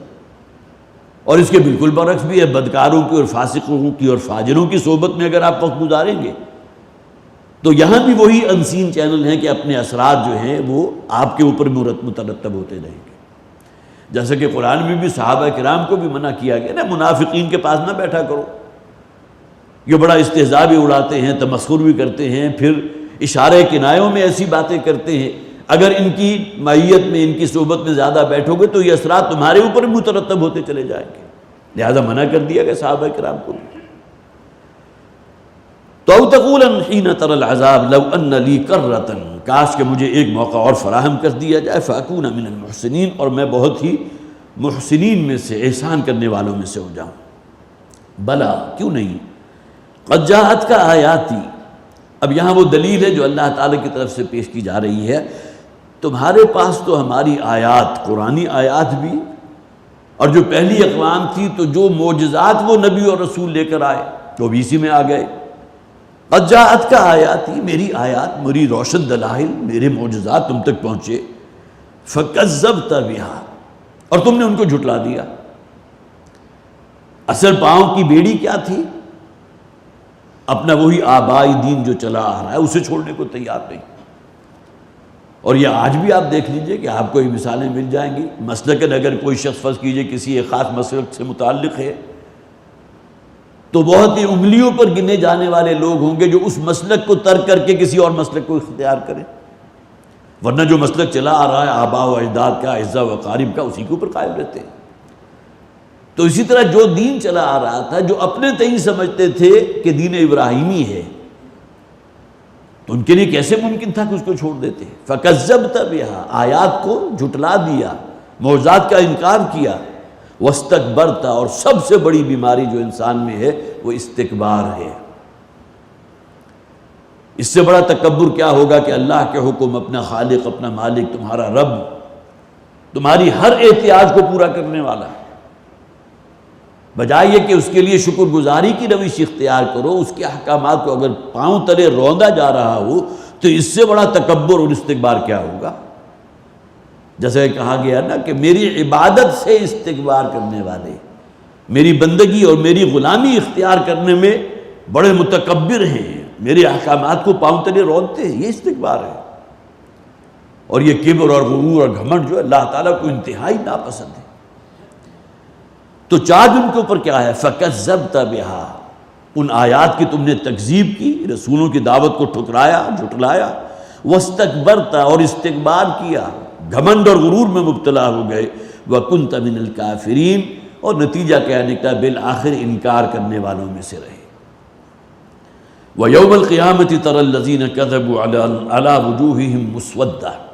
اور اس کے بالکل برعکس بھی ہے، بدکاروں کی اور فاسقوں کی اور فاجروں کی صحبت میں اگر آپ وقت گزاریں گے تو یہاں بھی وہی ان سین چینل ہیں کہ اپنے اثرات جو ہیں وہ آپ کے اوپر مترتب ہوتے رہیں گے۔ جیسا کہ قرآن میں بھی صحابہ کرام کو بھی منع کیا گیا نا، منافقین کے پاس نہ بیٹھا کرو، یہ بڑا استہزاء بھی اڑاتے ہیں، تمسخر بھی کرتے ہیں، پھر اشارے کنایوں میں ایسی باتیں کرتے ہیں، اگر ان کی معیت میں، ان کی صحبت میں زیادہ بیٹھو گے تو یہ اثرات تمہارے اوپر بھی مترتب ہوتے چلے جائیں گے، لہذا منع کر دیا گیا صحابہ کرام کو۔ تو او تقول حین تری العذاب لو ان لی کرۃ، کاش کہ مجھے ایک موقع اور فراہم کر دیا جائے، فاکون من المحسنین، اور میں بہت ہی محسنین میں سے، احسان کرنے والوں میں سے ہو جاؤں۔ بلا، کیوں نہیں، قد جاءتک آیاتی، اب یہاں وہ دلیل ہے جو اللہ تعالیٰ کی طرف سے پیش کی جا رہی ہے، تمہارے پاس تو ہماری آیات، قرآنی آیات بھی، اور جو پہلی اقوام تھی تو جو معجزات وہ نبی اور رسول لے کر آئے وہ بھی اسی میں آ گئے۔ قد جاءت کا آیاتی، میری آیات، میری روشن دلائل، میرے معجزات تم تک پہنچے، فکذبت بہا، اور تم نے ان کو جھٹلا دیا۔ اصل پاؤں کی بیڑی کیا تھی؟ اپنا وہی آبائی دین جو چلا آ رہا ہے اسے چھوڑنے کو تیار نہیں۔ اور یہ آج بھی آپ دیکھ لیجئے کہ آپ کو یہ مثالیں مل جائیں گی۔ مسلکن اگر کوئی شخص فرض کیجئے کسی ایک خاص مسلک سے متعلق ہے تو بہت ہی انگلیوں پر گنے جانے والے لوگ ہوں گے جو اس مسلک کو ترک کر کے کسی اور مسلک کو اختیار کریں، ورنہ جو مسلک چلا آ رہا ہے آباء و اجداد کا، اعزا و اقارب کا، اسی کے اوپر قائم رہتے ہیں۔ تو اسی طرح جو دین چلا آ رہا تھا، جو اپنے تئیں سمجھتے تھے کہ دین ابراہیمی ہے، تو ان کے لیے کیسے ممکن تھا کہ اس کو چھوڑ دیتے؟ فَكَذَّبْتَ بِهَا، آیات کو جھٹلا دیا، معجزات کا انکار کیا، وَاسْتَكْبَرْتَ، اور سب سے بڑی بیماری جو انسان میں ہے وہ استکبار ہے۔ اس سے بڑا تکبر کیا ہوگا کہ اللہ کے حکم، اپنا خالق، اپنا مالک، تمہارا رب، تمہاری ہر احتیاج کو پورا کرنے والا، بجائے یہ کہ اس کے لیے شکر گزاری کی روش اختیار کرو، اس کے احکامات کو اگر پاؤں تلے روندا جا رہا ہو تو اس سے بڑا تکبر اور استکبار کیا ہوگا؟ جیسے کہا گیا نا کہ میری عبادت سے استکبار کرنے والے، میری بندگی اور میری غلامی اختیار کرنے میں بڑے متکبر ہیں، میرے احکامات کو پاؤں تلے رونتے ہیں، یہ استکبار ہے۔ اور یہ کبر اور غرور اور گھمنڈ جو اللہ تعالیٰ کو انتہائی ناپسند ہے۔ تو چارج ان کے اوپر کیا ہے؟ فَكَذَّبْتَ بِهَا، ان آیات کی تم نے تکذیب کی، رسولوں کی دعوت کو ٹھکرایا، جھٹلایا، وَاسْتَكْبَرْتَ، اور استکبار کیا، گھمنڈ اور غرور میں مبتلا ہو گئے، وَكُنْتَ مِنَ الْكَافِرِينَ، اور نتیجہ کیا نکلا؟ بالآخر انکار کرنے والوں میں سے رہے۔ وَيَوْمَ الْقِيَامَةِ تَرَى الَّذِينَ كَذَبُوا عَلَى وُجُوهِهِمْ مُسْوَدَّةً،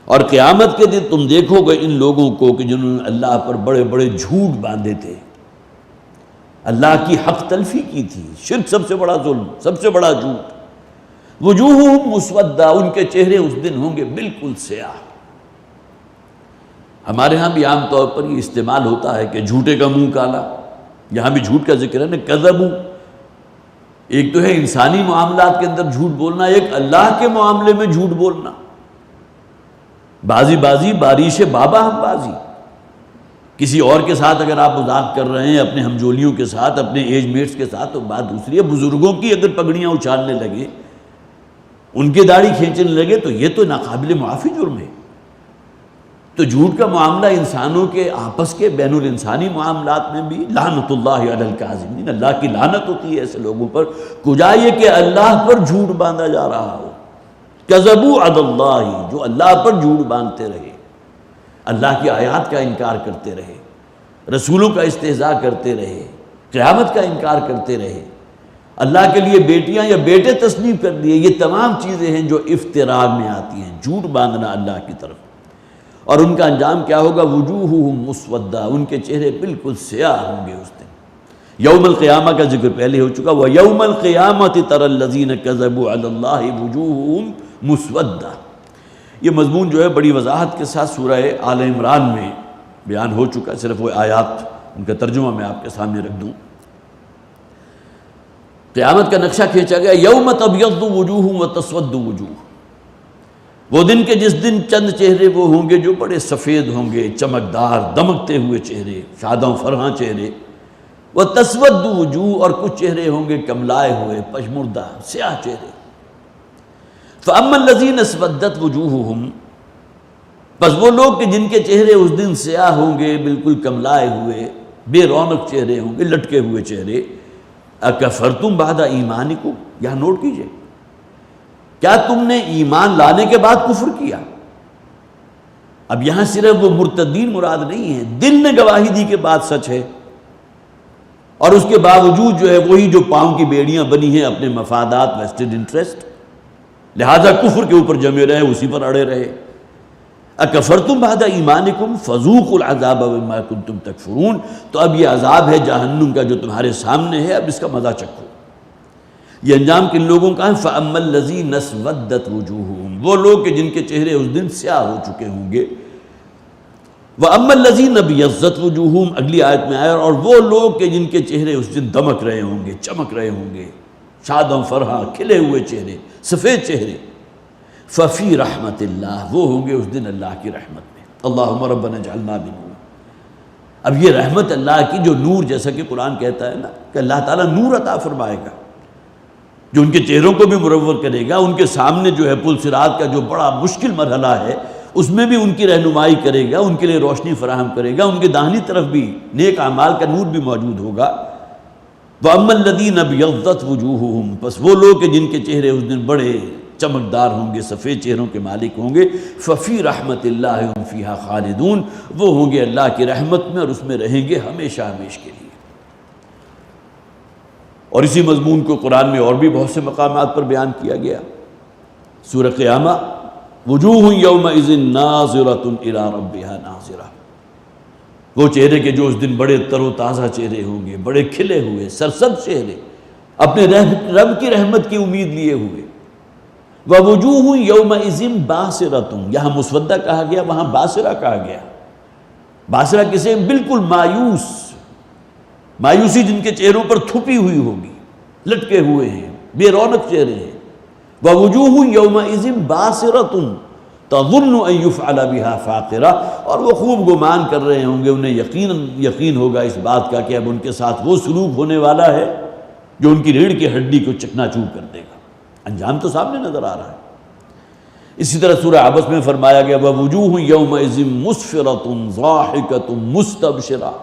اور قیامت کے دن تم دیکھو گے ان لوگوں کو کہ جنہوں نے اللہ پر بڑے بڑے جھوٹ باندھے تھے، اللہ کی حق تلفی کی تھی، شرک سب سے بڑا ظلم، سب سے بڑا جھوٹ۔ وجوہہم مسودہ، ان کے چہرے اس دن ہوں گے بالکل سیاہ۔ ہمارے ہاں بھی عام طور پر یہ استعمال ہوتا ہے کہ جھوٹے کا منہ کالا، یہاں بھی جھوٹ کا ذکر ہے نا، کذبوا۔ ایک تو ہے انسانی معاملات کے اندر جھوٹ بولنا، ایک اللہ کے معاملے میں جھوٹ بولنا۔ بازی باریش بابا ہم بازی، کسی اور کے ساتھ اگر آپ مذاق کر رہے ہیں، اپنے ہمجولیوں کے ساتھ، اپنے ایج میٹس کے ساتھ، تو بات دوسری ہے۔ بزرگوں کی اگر پگڑیاں اچھالنے لگے، ان کی داڑھی کھینچنے لگے، تو یہ تو ناقابل معافی جرم ہے۔ تو جھوٹ کا معاملہ انسانوں کے آپس کے بین الانسانی معاملات میں بھی لعنت اللہ علی الکاذبین، اللہ کی لعنت ہوتی ہے ایسے لوگوں پر، کجا یہ کہ اللہ پر جھوٹ باندھا جا رہا ہو۔ کذبوا علی اللہ، جو اللہ پر جھوٹ باندھتے رہے، اللہ کی آیات کا انکار کرتے رہے، رسولوں کا استہزاء کرتے رہے، قیامت کا انکار کرتے رہے، اللہ کے لیے بیٹیاں یا بیٹے تصنیف کر دیے۔ یہ تمام چیزیں ہیں جو افتراء میں آتی ہیں، جھوٹ باندھنا اللہ کی طرف۔ اور ان کا انجام کیا ہوگا؟ وجوہہم مسودہ، ان کے چہرے بالکل سیاہ ہوں گے اس دن۔ یوم القیامہ کا ذکر پہلے ہو چکا، وَيَوْمَ الْقِيَامَةِ تَرَى الَّذِينَ كَذَبُوا عَلَى اللَّهِ وُجُوهُهُمْ مسودہ۔ یہ مضمون جو ہے بڑی وضاحت کے ساتھ سورہ آل عمران میں بیان ہو چکا، صرف وہ آیات ان کا ترجمہ میں آپ کے سامنے رکھ دوں۔ قیامت کا نقشہ کھینچا گیا، یوم تبیض وجوہ وتسود وجوہ، وہ دن کے جس دن چند چہرے وہ ہوں گے جو بڑے سفید ہوں گے، چمکدار، دمکتے ہوئے چہرے، شاداں فرحاں چہرے، وتسود وجوہ، اور کچھ چہرے ہوں گے کملائے ہوئے، پشمردہ، سیاہ چہرے۔ فَأَمَّا الَّذِينَ اسْوَدَّتْ وُجُوهُهُمْ، بس وہ لوگ کہ جن کے چہرے اس دن سیاہ ہوں گے، بالکل کملائے ہوئے، بے رونق چہرے ہوں گے، لٹکے ہوئے چہرے، اَكَفَرْتُمْ بَعْدَ ایمانکم، یہاں نوٹ کیجئے، کیا تم نے ایمان لانے کے بعد کفر کیا؟ اب یہاں صرف وہ مرتدین مراد نہیں ہیں، دل نے گواہی دی کے بعد سچ ہے، اور اس کے باوجود جو ہے وہی جو پاؤں کی بیڑیاں بنی ہیں اپنے مفادات، ویسٹڈ انٹرسٹ، لہذا کفر کے اوپر جمے رہے، اسی پر اڑے رہے۔ اکفرتم بعد ایمانکم فذوقوا العذاب بما کنتم تکفرون، تو اب یہ عذاب ہے جہنم کا جو تمہارے سامنے ہے، اب اس کا مزہ چکھو۔ یہ انجام کن لوگوں کا ہے؟ فَأَمَّا الَّذِينَ اسْوَدَّتْ وُجُوهُهُمْ، وہ لوگ کہ جن کے چہرے اس دن سیاہ ہو چکے ہوں گے. وَأَمَّا الَّذِينَ ابْيَضَّتْ وُجُوهُهُمْ، اگلی آیت میں آیا، اور وہ لوگ کہ جن کے چہرے اس دن دمک رہے ہوں گے، چمک رہے ہوں گے، شاد و فرحاں، کھلے ہوئے چہرے، سفید چہرے. فَفِي رَحْمَةِ اللَّهِ، وہ ہوں گے اس دن اللہ کی رحمت میں. اللہم ربنا اجعلنا منہم. اب یہ رحمت اللہ کی جو نور، جیسا کہ قرآن کہتا ہے نا کہ اللہ تعالیٰ نور عطا فرمائے گا، جو ان کے چہروں کو بھی منور کرے گا، ان کے سامنے جو ہے پل صراط کا جو بڑا مشکل مرحلہ ہے اس میں بھی ان کی رہنمائی کرے گا، ان کے لیے روشنی فراہم کرے گا، ان کے داہنی طرف بھی نیک اعمال کا نور بھی موجود ہوگا. وَأَمَّا الَّذِينَ ابْيَضَّتْ وُجُوهُهُمْ، پس وہ لوگ کہ جن کے چہرے اس دن بڑے چمکدار ہوں گے، سفید چہروں کے مالک ہوں گے، فَفِي رَحْمَةِ اللَّهِ هُمْ فِيهَا خَالِدُونَ، وہ ہوں گے اللہ کی رحمت میں اور اس میں رہیں گے ہمیشہ ہمیش کے لیے. اور اسی مضمون کو قرآن میں اور بھی بہت سے مقامات پر بیان کیا گیا. سورہ قیامہ، وجوہ یومئذ ناظرۃ الی ربہا ناظرہ، وہ چہرے کے جو اس دن بڑے تر و تازہ چہرے ہوں گے، بڑے کھلے ہوئے سرسبز چہرے، اپنے رب کی رحمت کی امید لیے ہوئے. ووجوہ یومئذ باسرۃ، یہاں مسودہ کہا گیا، وہاں باسرہ کہا گیا. باسرہ کسے؟ بالکل مایوس، مایوسی جن کے چہروں پر تھپی ہوئی ہوگی، لٹکے ہوئے ہیں، بے رونق چہرے ہیں. وَوُجُوهٌ يَوْمَئِذٍ بَاسِرَةٌ تَظُنُّ أَن يُفْعَلَ بِهَا فَاقِرَةٌ، اور وہ خوب گمان کر رہے ہوں گے، انہیں یقین ہوگا اس بات کا کہ اب ان کے ساتھ وہ سلوک ہونے والا ہے جو ان کی ریڑھ کی ہڈی کو چکنا چور کر دے گا. انجام تو سامنے نظر آ رہا ہے. اسی طرح سورہ عبس میں فرمایا گیا وَوُجُوهٌ يَوْمَئِذٍ مُسْفِرَةٌ ضَاحِكَةٌ مُسْتَبْشِرَةٌ.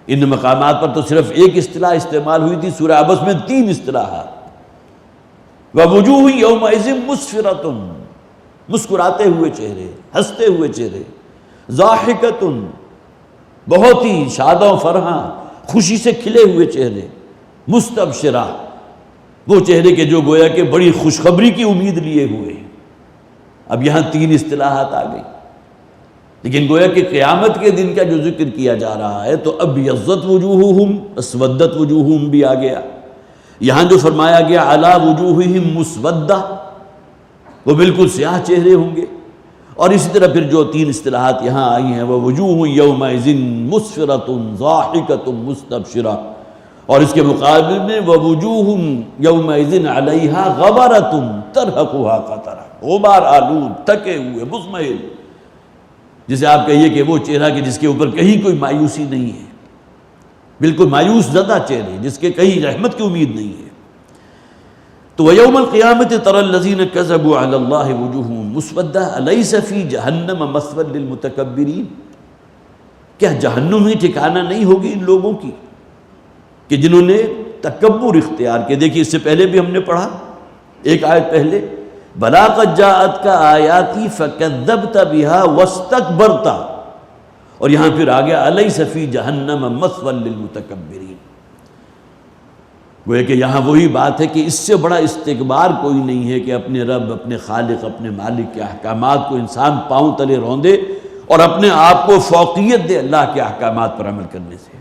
ان مقامات پر تو صرف ایک اصطلاح استعمال ہوئی تھی، سورہ عبس میں 3 اصطلاحات. وَوُجُوهٌ يَوْمَئِذٍ مُسْفِرَةٌ، مسکراتے ہوئے چہرے، ہنستے ہوئے چہرے. ضَاحِكَةٌ، بہت ہی شاد و فرحاں، خوشی سے کھلے ہوئے چہرے. مستبشرہ، وہ چہرے کے جو گویا کہ بڑی خوشخبری کی امید لیے ہوئے. اب یہاں 3 اصطلاحات آ گئی، لیکن گویا کہ قیامت کے دن کا جو ذکر کیا جا رہا ہے تو اب یضت وجوہہم، اسودت وجوہہم بھی آ گیا. یہاں جو فرمایا گیا علی وجوہہم مسودہ، وہ بالکل سیاہ چہرے ہوں گے. اور اسی طرح پھر جو 3 اصطلاحات یہاں آئی ہیں ووجوہ یومئذ مسفرۃ ضاحکۃ مستبشرہ، اور اس کے مقابل میں ووجوہ یومئذ علیہا غبرۃ ترہقھا قطرہ، غبار آلود، تھکے ہوئے، مضمحل، جسے آپ کہیے کہ وہ چہرہ کہ جس کے اوپر کہیں کوئی مایوسی نہیں ہے، بالکل مایوس زدہ چہرے جس کے کہیں رحمت کی امید نہیں ہے. تو وَيَوْمَ الْقِيَامَةِ تَرَى الَّذِينَ كَذَبُوا عَلَى اللَّهِ وُجُوهُهُمْ مُسْوَدَّةٌ أَلَيْسَ فِي جَهَنَّمَ مَثْوًى لِلْمُتَكَبِّرِينَ، کیا جہنم ہی ٹھکانہ نہیں ہوگی ان لوگوں کی کہ جنہوں نے تکبر اختیار کیا. دیکھیے اس سے پہلے بھی ہم نے پڑھا ایک آیت پہلے، بَلَا قَدْ جَاءَتْكَ آيَاتِي فَكَذَّبْتَ بِهَا وَاسْتَكْبَرْتَ، اور یہاں پھر آ گیا أَلَيْسَ فِي جَهَنَّمَ مَثْوًى لِلْمُتَكَبِّرِينَ. گویا کہ یہاں وہی بات ہے کہ اس سے بڑا استکبار کوئی نہیں ہے کہ اپنے رب، اپنے خالق، اپنے مالک کے احکامات کو انسان پاؤں تلے روندے اور اپنے آپ کو فوقیت دے اللہ کے احکامات پر عمل کرنے سے.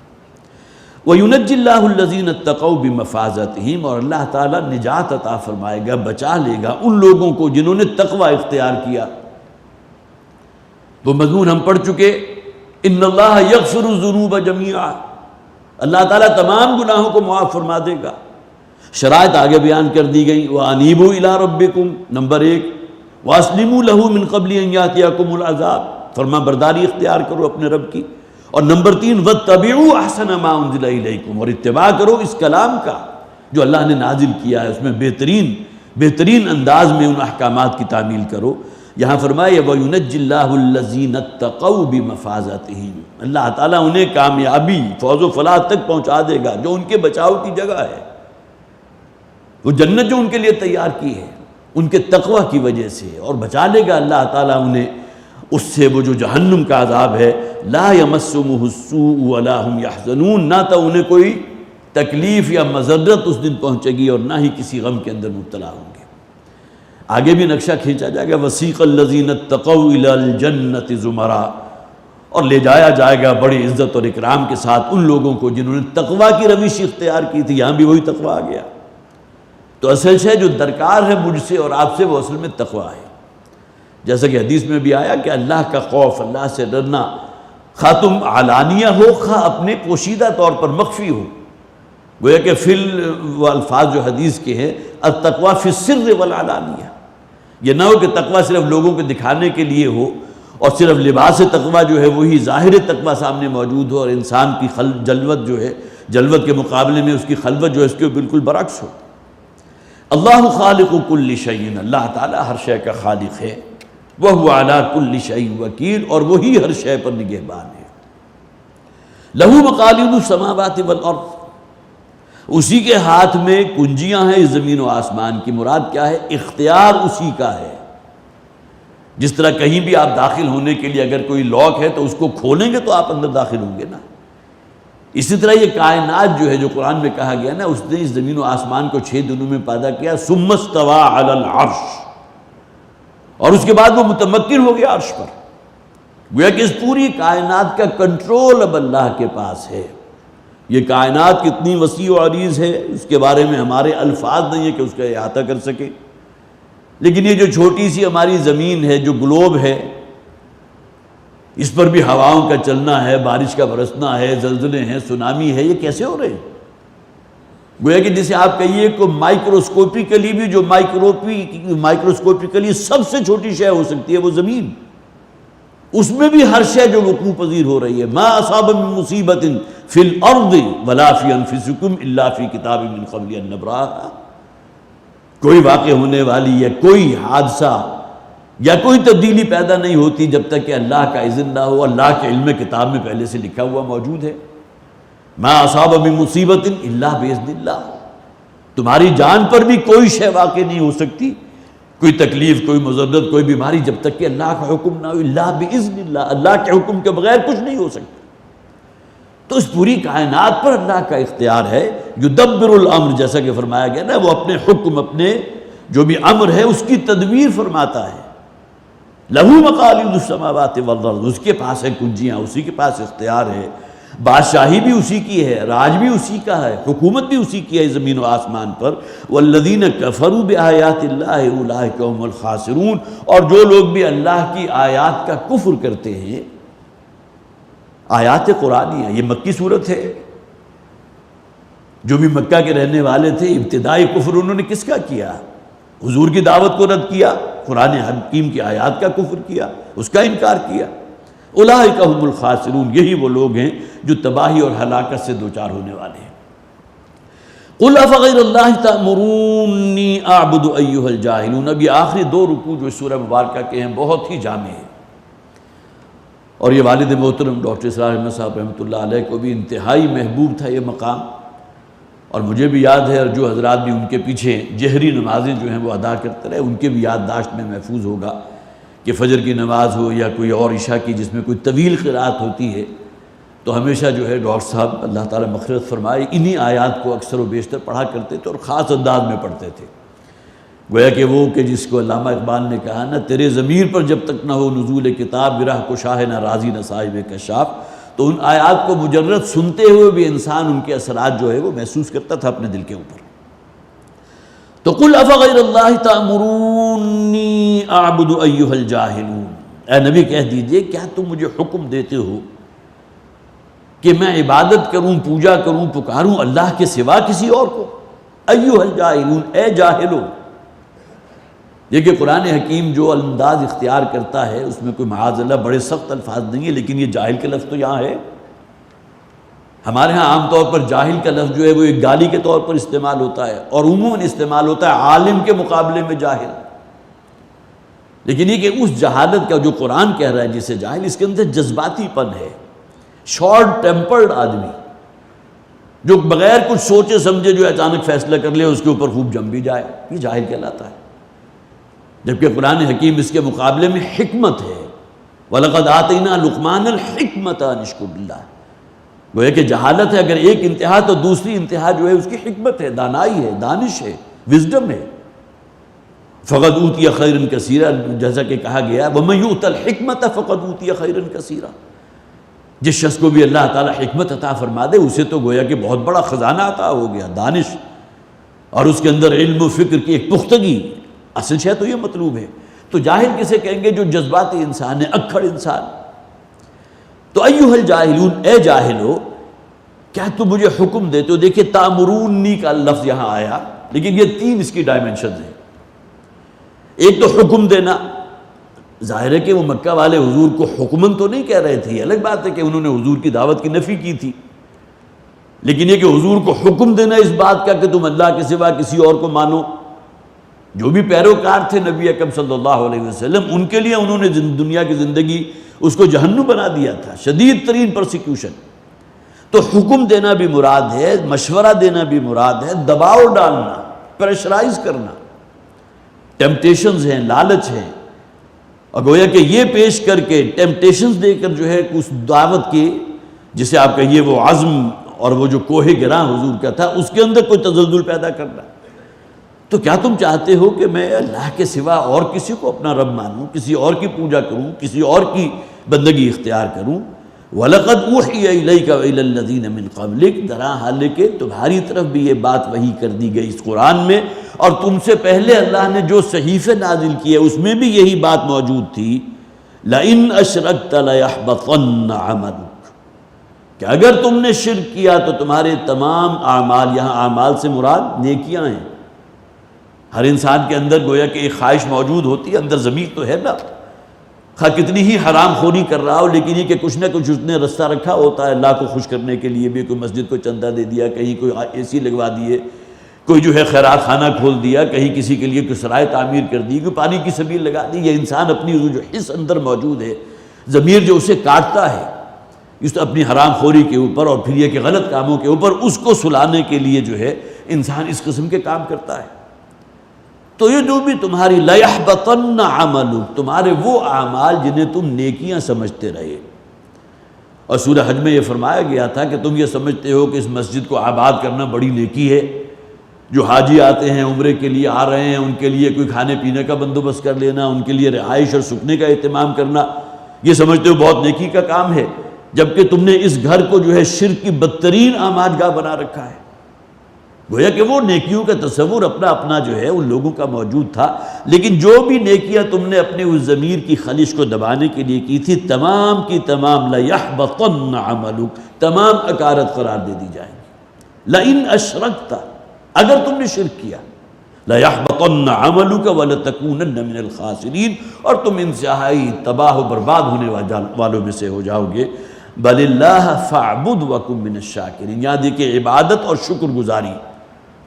وَيُنَجِّ اللَّهُ الَّذِينَ اتَّقَوْا بِمَفَازَتِهِمْ، اور اللہ تعالیٰ نجات عطا فرمائے گا، بچا لے گا ان لوگوں کو جنہوں نے تقوی اختیار کیا. وہ مضمون ہم پڑھ چکے، ان اللہ یغفر الذنوب جميعا، اللہ تعالیٰ تمام گناہوں کو معاف فرما دے گا. شرائط آگے بیان کر دی گئی، وَأَنِيبُوا إِلَىٰ رَبِّكُمْ، نمبر 1، وَأَسْلِمُوا لَهُ مِن قَبْلِ أَن يَأْتِيَكُمُ الْعَذَابُ، فرما برداری اختیار کرو اپنے رب کی. اور نمبر 3، وَاتَّبِعُوا أَحْسَنَ مَا أُنزِلَ إِلَيْكُمْ، اور اتباع کرو اس کلام کا جو اللہ نے نازل کیا ہے، اس میں بہترین انداز میں ان احکامات کی تعمیل کرو. یہاں فرمایا وَيُنَجِّ اللَّهُ الَّذِينَ اتَّقَوْا بِمَفَازَتِهِمْ، اللہ تعالیٰ انہیں کامیابی، فوز و فلاح تک پہنچا دے گا جو ان کے بچاؤ کی جگہ ہے. وہ جنت جو ان کے لیے تیار کی ہے ان کے تقوی کی وجہ سے، اور بچا لے گا اللہ تعالیٰ انہیں اس سے وہ جو جہنم کا عذاب ہے. لا يمسهم السوء ولا هم يحزنون، نہ تو انہیں کوئی تکلیف یا مضرت اس دن پہنچے گی اور نہ ہی کسی غم کے اندر مبتلا ہوں گے. آگے بھی نقشہ کھینچا جائے گا، وسیق الذین اتقوا الی الجنۃ زمرا، اور لے جایا جائے گا بڑی عزت اور اکرام کے ساتھ ان لوگوں کو جنہوں نے تقوی کی روش اختیار کی تھی. یہاں بھی وہی تقوی آ گیا. تو اصل شے جو درکار ہے مجھ سے اور آپ سے وہ اصل میں تقویٰ ہے. جیسا کہ حدیث میں بھی آیا کہ اللہ کا خوف، اللہ سے ڈرنا، خواہ تم علانیہ ہو خواہ اپنے پوشیدہ طور پر مخفی ہو. گویا کہ وہ الفاظ جو حدیث کے ہیں التقویٰ فی السر والعلانیہ، یہ نہ ہو کہ تقویٰ صرف لوگوں کو دکھانے کے لیے ہو اور صرف لباس تقویٰ جو ہے وہی ظاہر تقویٰ سامنے موجود ہو اور انسان کی جلوت جو ہے، جلوت کے مقابلے میں اس کی خلوت جو ہے اس کے بالکل برعکس ہو. اللہ خالق کل شیء، اللہ تعالیٰ ہر شے کا خالق ہے. وَهُوَ عَلَىٰ كُلِّ شَيْءٍ وَكِيلٌ، اور وہی ہر شے پر نگہبان ہے. لَهُ مَقَالِيدُ السَّمَاوَاتِ وَالْأَرْضِ، اسی کے ہاتھ میں کنجیاں ہیں زمین و آسمان کی. مراد کیا ہے؟ اختیار اسی کا ہے. جس طرح کہیں بھی آپ داخل ہونے کے لیے اگر کوئی لاک ہے تو اس کو کھولیں گے تو آپ اندر داخل ہوں گے نا. اسی طرح یہ کائنات جو ہے جو قرآن میں کہا گیا نا، اس نے اس زمین و آسمان کو 6 دنوں میں پیدا کیا. ثم استوى علی العرش، اور اس کے بعد وہ متمکن ہو گیا عرش پر. گویا کہ اس پوری کائنات کا کنٹرول اب اللہ کے پاس ہے. یہ کائنات کتنی وسیع و عریض ہے اس کے بارے میں ہمارے الفاظ نہیں ہے کہ اس کا احاطہ کر سکے. لیکن یہ جو چھوٹی سی ہماری زمین ہے، جو گلوب ہے، اس پر بھی ہواؤں کا چلنا ہے، بارش کا برسنا ہے، زلزلے ہیں، سونامی ہے، یہ کیسے ہو رہے ہیں؟ گویا کہ جسے آپ کہیے کہ مائکروسکوپیکلی بھی، جو مائکروسکوپیکلی سب سے چھوٹی شے ہو سکتی ہے وہ زمین، اس میں بھی ہر شے جو وقوع پذیر ہو رہی ہے. ما اصاب من مصیبت فی الارض ولا فی انفسکم الا فی کتاب من قبل ان نبرأها، کوئی واقع ہونے والی یا کوئی حادثہ یا کوئی تبدیلی پیدا نہیں ہوتی جب تک کہ اللہ کا اذن نہ ہو. اللہ کے علم کتاب میں پہلے سے لکھا ہوا موجود ہے. ما اصاب من مصیبت الا باذن اللہ، تمہاری جان پر بھی کوئی شے واقع نہیں ہو سکتی، کوئی تکلیف، کوئی مضرت، کوئی بیماری، جب تک کہ اللہ کا حکم نہ ہو. الا باذن اللہ، اللہ کے حکم کے بغیر کچھ نہیں ہو سکتا. تو اس پوری کائنات پر اللہ کا اختیار ہے. یدبر الامر، جیسا کہ فرمایا گیا نا، وہ اپنے حکم، اپنے جو بھی امر ہے اس کی تدبیر فرماتا ہے. لہو مقالید السماوات والارض، اس کے پاس ہے کنجیاں، اسی کے پاس اختیار ہے. بادشاہی بھی اسی کی ہے، راج بھی اسی کا ہے، حکومت بھی اسی کی ہے زمین و آسمان پر. والذین کفروا بآیات اللہ اولئک هم الخاسرون، اور جو لوگ بھی اللہ کی آیات کا کفر کرتے ہیں. آیات قرآنیہ، یہ مکی صورت ہے. جو بھی مکہ کے رہنے والے تھے ابتدائی کفر انہوں نے کس کا کیا؟ حضور کی دعوت کو رد کیا، قرآن حکیم کی آیات کا کفر کیا، اس کا انکار کیا. اولئک هم الخاسرون، یہی وہ لوگ ہیں جو تباہی اور ہلاکت سے دوچار ہونے والے ہیں. قل افغیر اللہ تأمرونی اعبد ایھا الجاہلون. اب یہ آخری 2 رکوع جو سورہ مبارکہ کے ہیں بہت ہی جامع ہیں، اور یہ والد محترم ڈاکٹر اسرار احمد صاحب رحمۃ اللہ علیہ کو بھی انتہائی محبوب تھا یہ مقام. اور مجھے بھی یاد ہے، اور جو حضرات بھی ان کے پیچھے جہری نمازیں جو ہیں وہ ادا کرتے رہے، ان کے بھی یادداشت میں محفوظ ہوگا کہ فجر کی نماز ہو یا کوئی اور عشاء کی جس میں کوئی طویل قرات ہوتی ہے، تو ہمیشہ جو ہے ڈاکٹر صاحب اللہ تعالیٰ مغفرت فرمائے انہی آیات کو اکثر و بیشتر پڑھا کرتے تھے اور خاص انداز میں پڑھتے تھے. گویا کہ وہ کہ جس کو علامہ اقبال نے کہا نا، تیرے ضمیر پر جب تک نہ ہو نزول کتاب، براہ کو شاہ نہ راضی نہ صاحب کشاف. تو ان آیات کو مجرد سنتے ہوئے بھی انسان ان کے اثرات جو ہے وہ محسوس کرتا تھا اپنے دل کے اوپر. تو قل افغیر اللہ تأمرونی اعبد ایھا الجاہلون، اے نبی کہہ دیجئے کیا تم مجھے حکم دیتے ہو کہ میں عبادت کروں، پوجا کروں، پکاروں اللہ کے سوا کسی اور کو؟ ایھا الجاہلون، اے جاہلو. یہ کہ قرآن حکیم جو انداز اختیار کرتا ہے اس میں کوئی معاذ اللہ بڑے سخت الفاظ نہیں ہے، لیکن یہ جاہل کا لفظ تو یہاں ہے. ہمارے ہاں عام طور پر جاہل کا لفظ جو ہے وہ ایک گالی کے طور پر استعمال ہوتا ہے، اور عموماً استعمال ہوتا ہے عالم کے مقابلے میں جاہل. لیکن یہ کہ اس جہالت کا جو قرآن کہہ رہا ہے جسے جاہل، اس کے اندر جذباتی پن ہے، شارٹ ٹیمپرڈ آدمی جو بغیر کچھ سوچے سمجھے جو اچانک فیصلہ کر لے اس کے اوپر خوب جم بھی جائے، یہ جاہل کہلاتا ہے. جبکہ قرآن حکیم اس کے مقابلے میں حکمت ہے. وَلَقَدْ آتَيْنَا لُقْمَانَ الْحِكْمَةَ أَنِ اشْكُرْ لِلَّهِ. گویا کہ جہالت ہے اگر ایک انتہا، تو دوسری انتہا جو ہے اس کی حکمت ہے، دانائی ہے، دانش ہے، وزڈم ہے. فَقَدْ أُوتِيَ خَيْرًا كَثِيرًا، جیسا کہ کہا گیا وَمَن يُؤْتَ الْحِكْمَةَ فَقَدْ أُوتِيَ خَيْرًا كَثِيرًا. جس شخص کو بھی اللہ تعالیٰ حکمت عطا فرما دے اسے تو گویا کہ بہت بڑا خزانہ عطا ہو گیا، دانش. اور اس کے اندر علم و فکر کی ایک پختگی، اصل شے تو یہ مطلوب ہے۔ تو جاہل کسے کہیں گے؟ جو جذباتی انسان ہے، اکھڑ انسان۔ تو ایھا الجاہلون، اے جاہلو، کیا تم مجھے حکم دیتے ہو؟ دیکھیں تامرونی کا لفظ یہاں آیا، لیکن یہ تین اس کی ڈائمنشنز ہیں۔ ایک تو حکم دینا، ظاہر ہے کہ وہ مکہ والے حضور کو حکمن تو نہیں کہہ رہے تھے، یہ الگ بات ہے کہ انہوں نے حضور کی دعوت کی نفی کی تھی، لیکن یہ کہ حضور کو حکم دینا اس بات کا کہ تم اللہ کے سوا کسی اور کو مانو۔ جو بھی پیروکار تھے نبی اکرم صلی اللہ علیہ وسلم، ان کے لیے انہوں نے دنیا کی زندگی اس کو جہنم بنا دیا تھا، شدید ترین پرسیکیوشن۔ تو حکم دینا بھی مراد ہے، مشورہ دینا بھی مراد ہے، دباؤ ڈالنا، پریشرائز کرنا، ٹیمپٹیشنز ہیں، لالچ ہیں، اور گویا کہ یہ پیش کر کے ٹیمپٹیشنز دے کر جو ہے اس دعوت کی، جسے آپ کہیے وہ عزم اور وہ جو کوہ گراں حضور کا تھا، اس کے اندر کوئی تزلزل پیدا کرنا۔ تو کیا تم چاہتے ہو کہ میں اللہ کے سوا اور کسی کو اپنا رب مانوں، کسی اور کی پوجا کروں، کسی اور کی بندگی اختیار کروں؟ وَلَقَدْ أُوحِيَ إِلَيْكَ وَإِلَى الَّذِينَ مِن قَبْلِكَ، درا حالانکہ تمہاری طرف بھی یہ بات وحی کر دی گئی اس قرآن میں، اور تم سے پہلے اللہ نے جو صحیفے نازل کیے اس میں بھی یہی بات موجود تھی، لَإِنْ أَشْرَكْتَ لَيَحْبَطَنَّ عَمَلُكَ، کہ اگر تم نے شرک کیا تو تمہارے تمام اعمال، یہاں اعمال سے مراد نیکیاں ہیں۔ ہر انسان کے اندر گویا کہ ایک خواہش موجود ہوتی ہے، اندر ضمیر تو ہے نا، خواہ کتنی ہی حرام خوری کر رہا ہو، لیکن یہ کہ کچھ نہ کچھ اس نے رستہ رکھا ہوتا ہے اللہ کو خوش کرنے کے لیے بھی، کوئی مسجد کو چندہ دے دیا، کہیں کوئی اے سی لگوا دیے، کوئی جو ہے خیرات خانہ کھول دیا، کہیں کسی کے لیے کوئی سرائے تعمیر کر دی، کوئی پانی کی سبیل لگا دی۔ یہ انسان اپنی جو حص اندر موجود ہے، ضمیر جو اسے کاٹتا ہے اس اپنی حرام خوری کے اوپر، اور پھر یہ کہ غلط کاموں کے اوپر، اس کو سلانے کے لیے جو ہے انسان اس قسم کے کام کرتا ہے۔ تو یہ جو بھی تمہاری لَيَحْبَطَنَّ عَمَلُكَ، تمہارے وہ اعمال جنہیں تم نیکیاں سمجھتے رہے، اور سورہ حج میں یہ فرمایا گیا تھا کہ تم یہ سمجھتے ہو کہ اس مسجد کو آباد کرنا بڑی نیکی ہے، جو حاجی آتے ہیں عمرے کے لیے آ رہے ہیں ان کے لیے کوئی کھانے پینے کا بندوبست کر لینا، ان کے لیے رہائش اور سکنے کا اہتمام کرنا، یہ سمجھتے ہو بہت نیکی کا کام ہے، جبکہ تم نے اس گھر کو جو ہے شرک کی بدترین آماجگاہ بنا رکھا ہے۔ گویا کہ وہ نیکیوں کا تصور اپنا اپنا جو ہے ان لوگوں کا موجود تھا، لیکن جو بھی نیکیاں تم نے اپنے اس ضمیر کی خلش کو دبانے کے لیے کی تھی، تمام کی تمام لَيَحْبَطَنَّ عَمَلُكَ، تمام اکارت قرار دے دی جائیں گی۔ لَإِنْ أَشْرَكْتَ، اگر تم نے شرک کیا، لَيَحْبَطَنَّ عَمَلُكَ وَلَتَكُونَنَّ مِنَ الْخَاسِرِينَ، اور تم انتہائی تباہ و برباد ہونے والوں میں سے ہو جاؤ گے۔ بَلِ اللَّهَ فَاعْبُدْ وَكُن مِّنَ الشَّاكِرِينَ، یہاں دیکھیں عبادت اور شکر گزاری،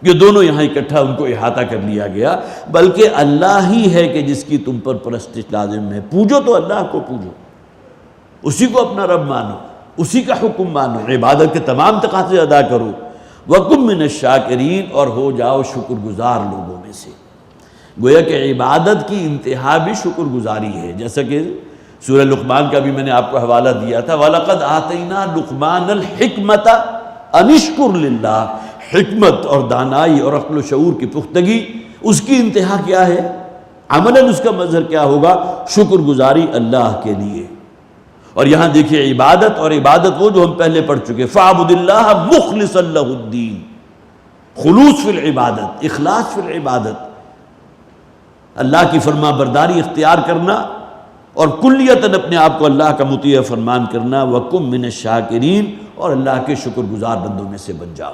یہ دونوں یہاں اکٹھا ان کو احاطہ کر لیا گیا، بلکہ اللہ ہی ہے کہ جس کی تم پر پرستش لازم ہے۔ پوجو تو اللہ کو پوجو، اسی کو اپنا رب مانو، اسی کا حکم مانو، عبادت کے تمام تقاضے ادا کرو۔ وَكُن مِّنَ الشَّاكِرِينَ، اور ہو جاؤ شکر گزار لوگوں میں سے۔ گویا کہ عبادت کی انتہا بھی شکر گزاری ہے، جیسا کہ سورہ لقمان کا بھی میں نے آپ کو حوالہ دیا تھا، وَلَقَدْ آتَيْنَا لُقْمَانَ الْحِكْمَةَ أَنِ اشْكُرْ لِلَّهِ، حکمت اور دانائی اور عقل و شعور کی پختگی، اس کی انتہا کیا ہے؟ عملاً اس کا مظہر کیا ہوگا؟ شکر گزاری اللہ کے لیے۔ اور یہاں دیکھیے عبادت، اور عبادت وہ جو ہم پہلے پڑھ چکے، فَاعْبُدِ اللَّهَ مُخْلِصًا لَهُ الدِّينَ، خلوص فی العبادت، اخلاص فی العبادت، اللہ کی فرما برداری اختیار کرنا اور کلیتاً اپنے آپ کو اللہ کا مطیع فرمان کرنا۔ وَكُن مِّنَ الشَّاكِرِينَ، اور اللہ کے شکر گزار بندوں میں سے بن جاؤ۔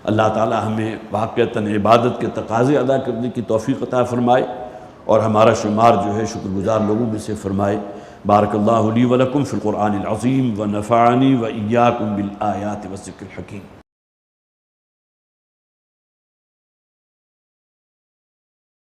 اللہ تعالی ہمیں واقعتاً عبادت کے تقاضے ادا کرنے کی توفیق عطا فرمائے، اور ہمارا شمار جو ہے شکر گزار لوگوں میں سے فرمائے۔ بارک اللہ لی ولکم فی القرآن العظیم، ونفعنی وإیاکم بالآیات والذکر الحکیم۔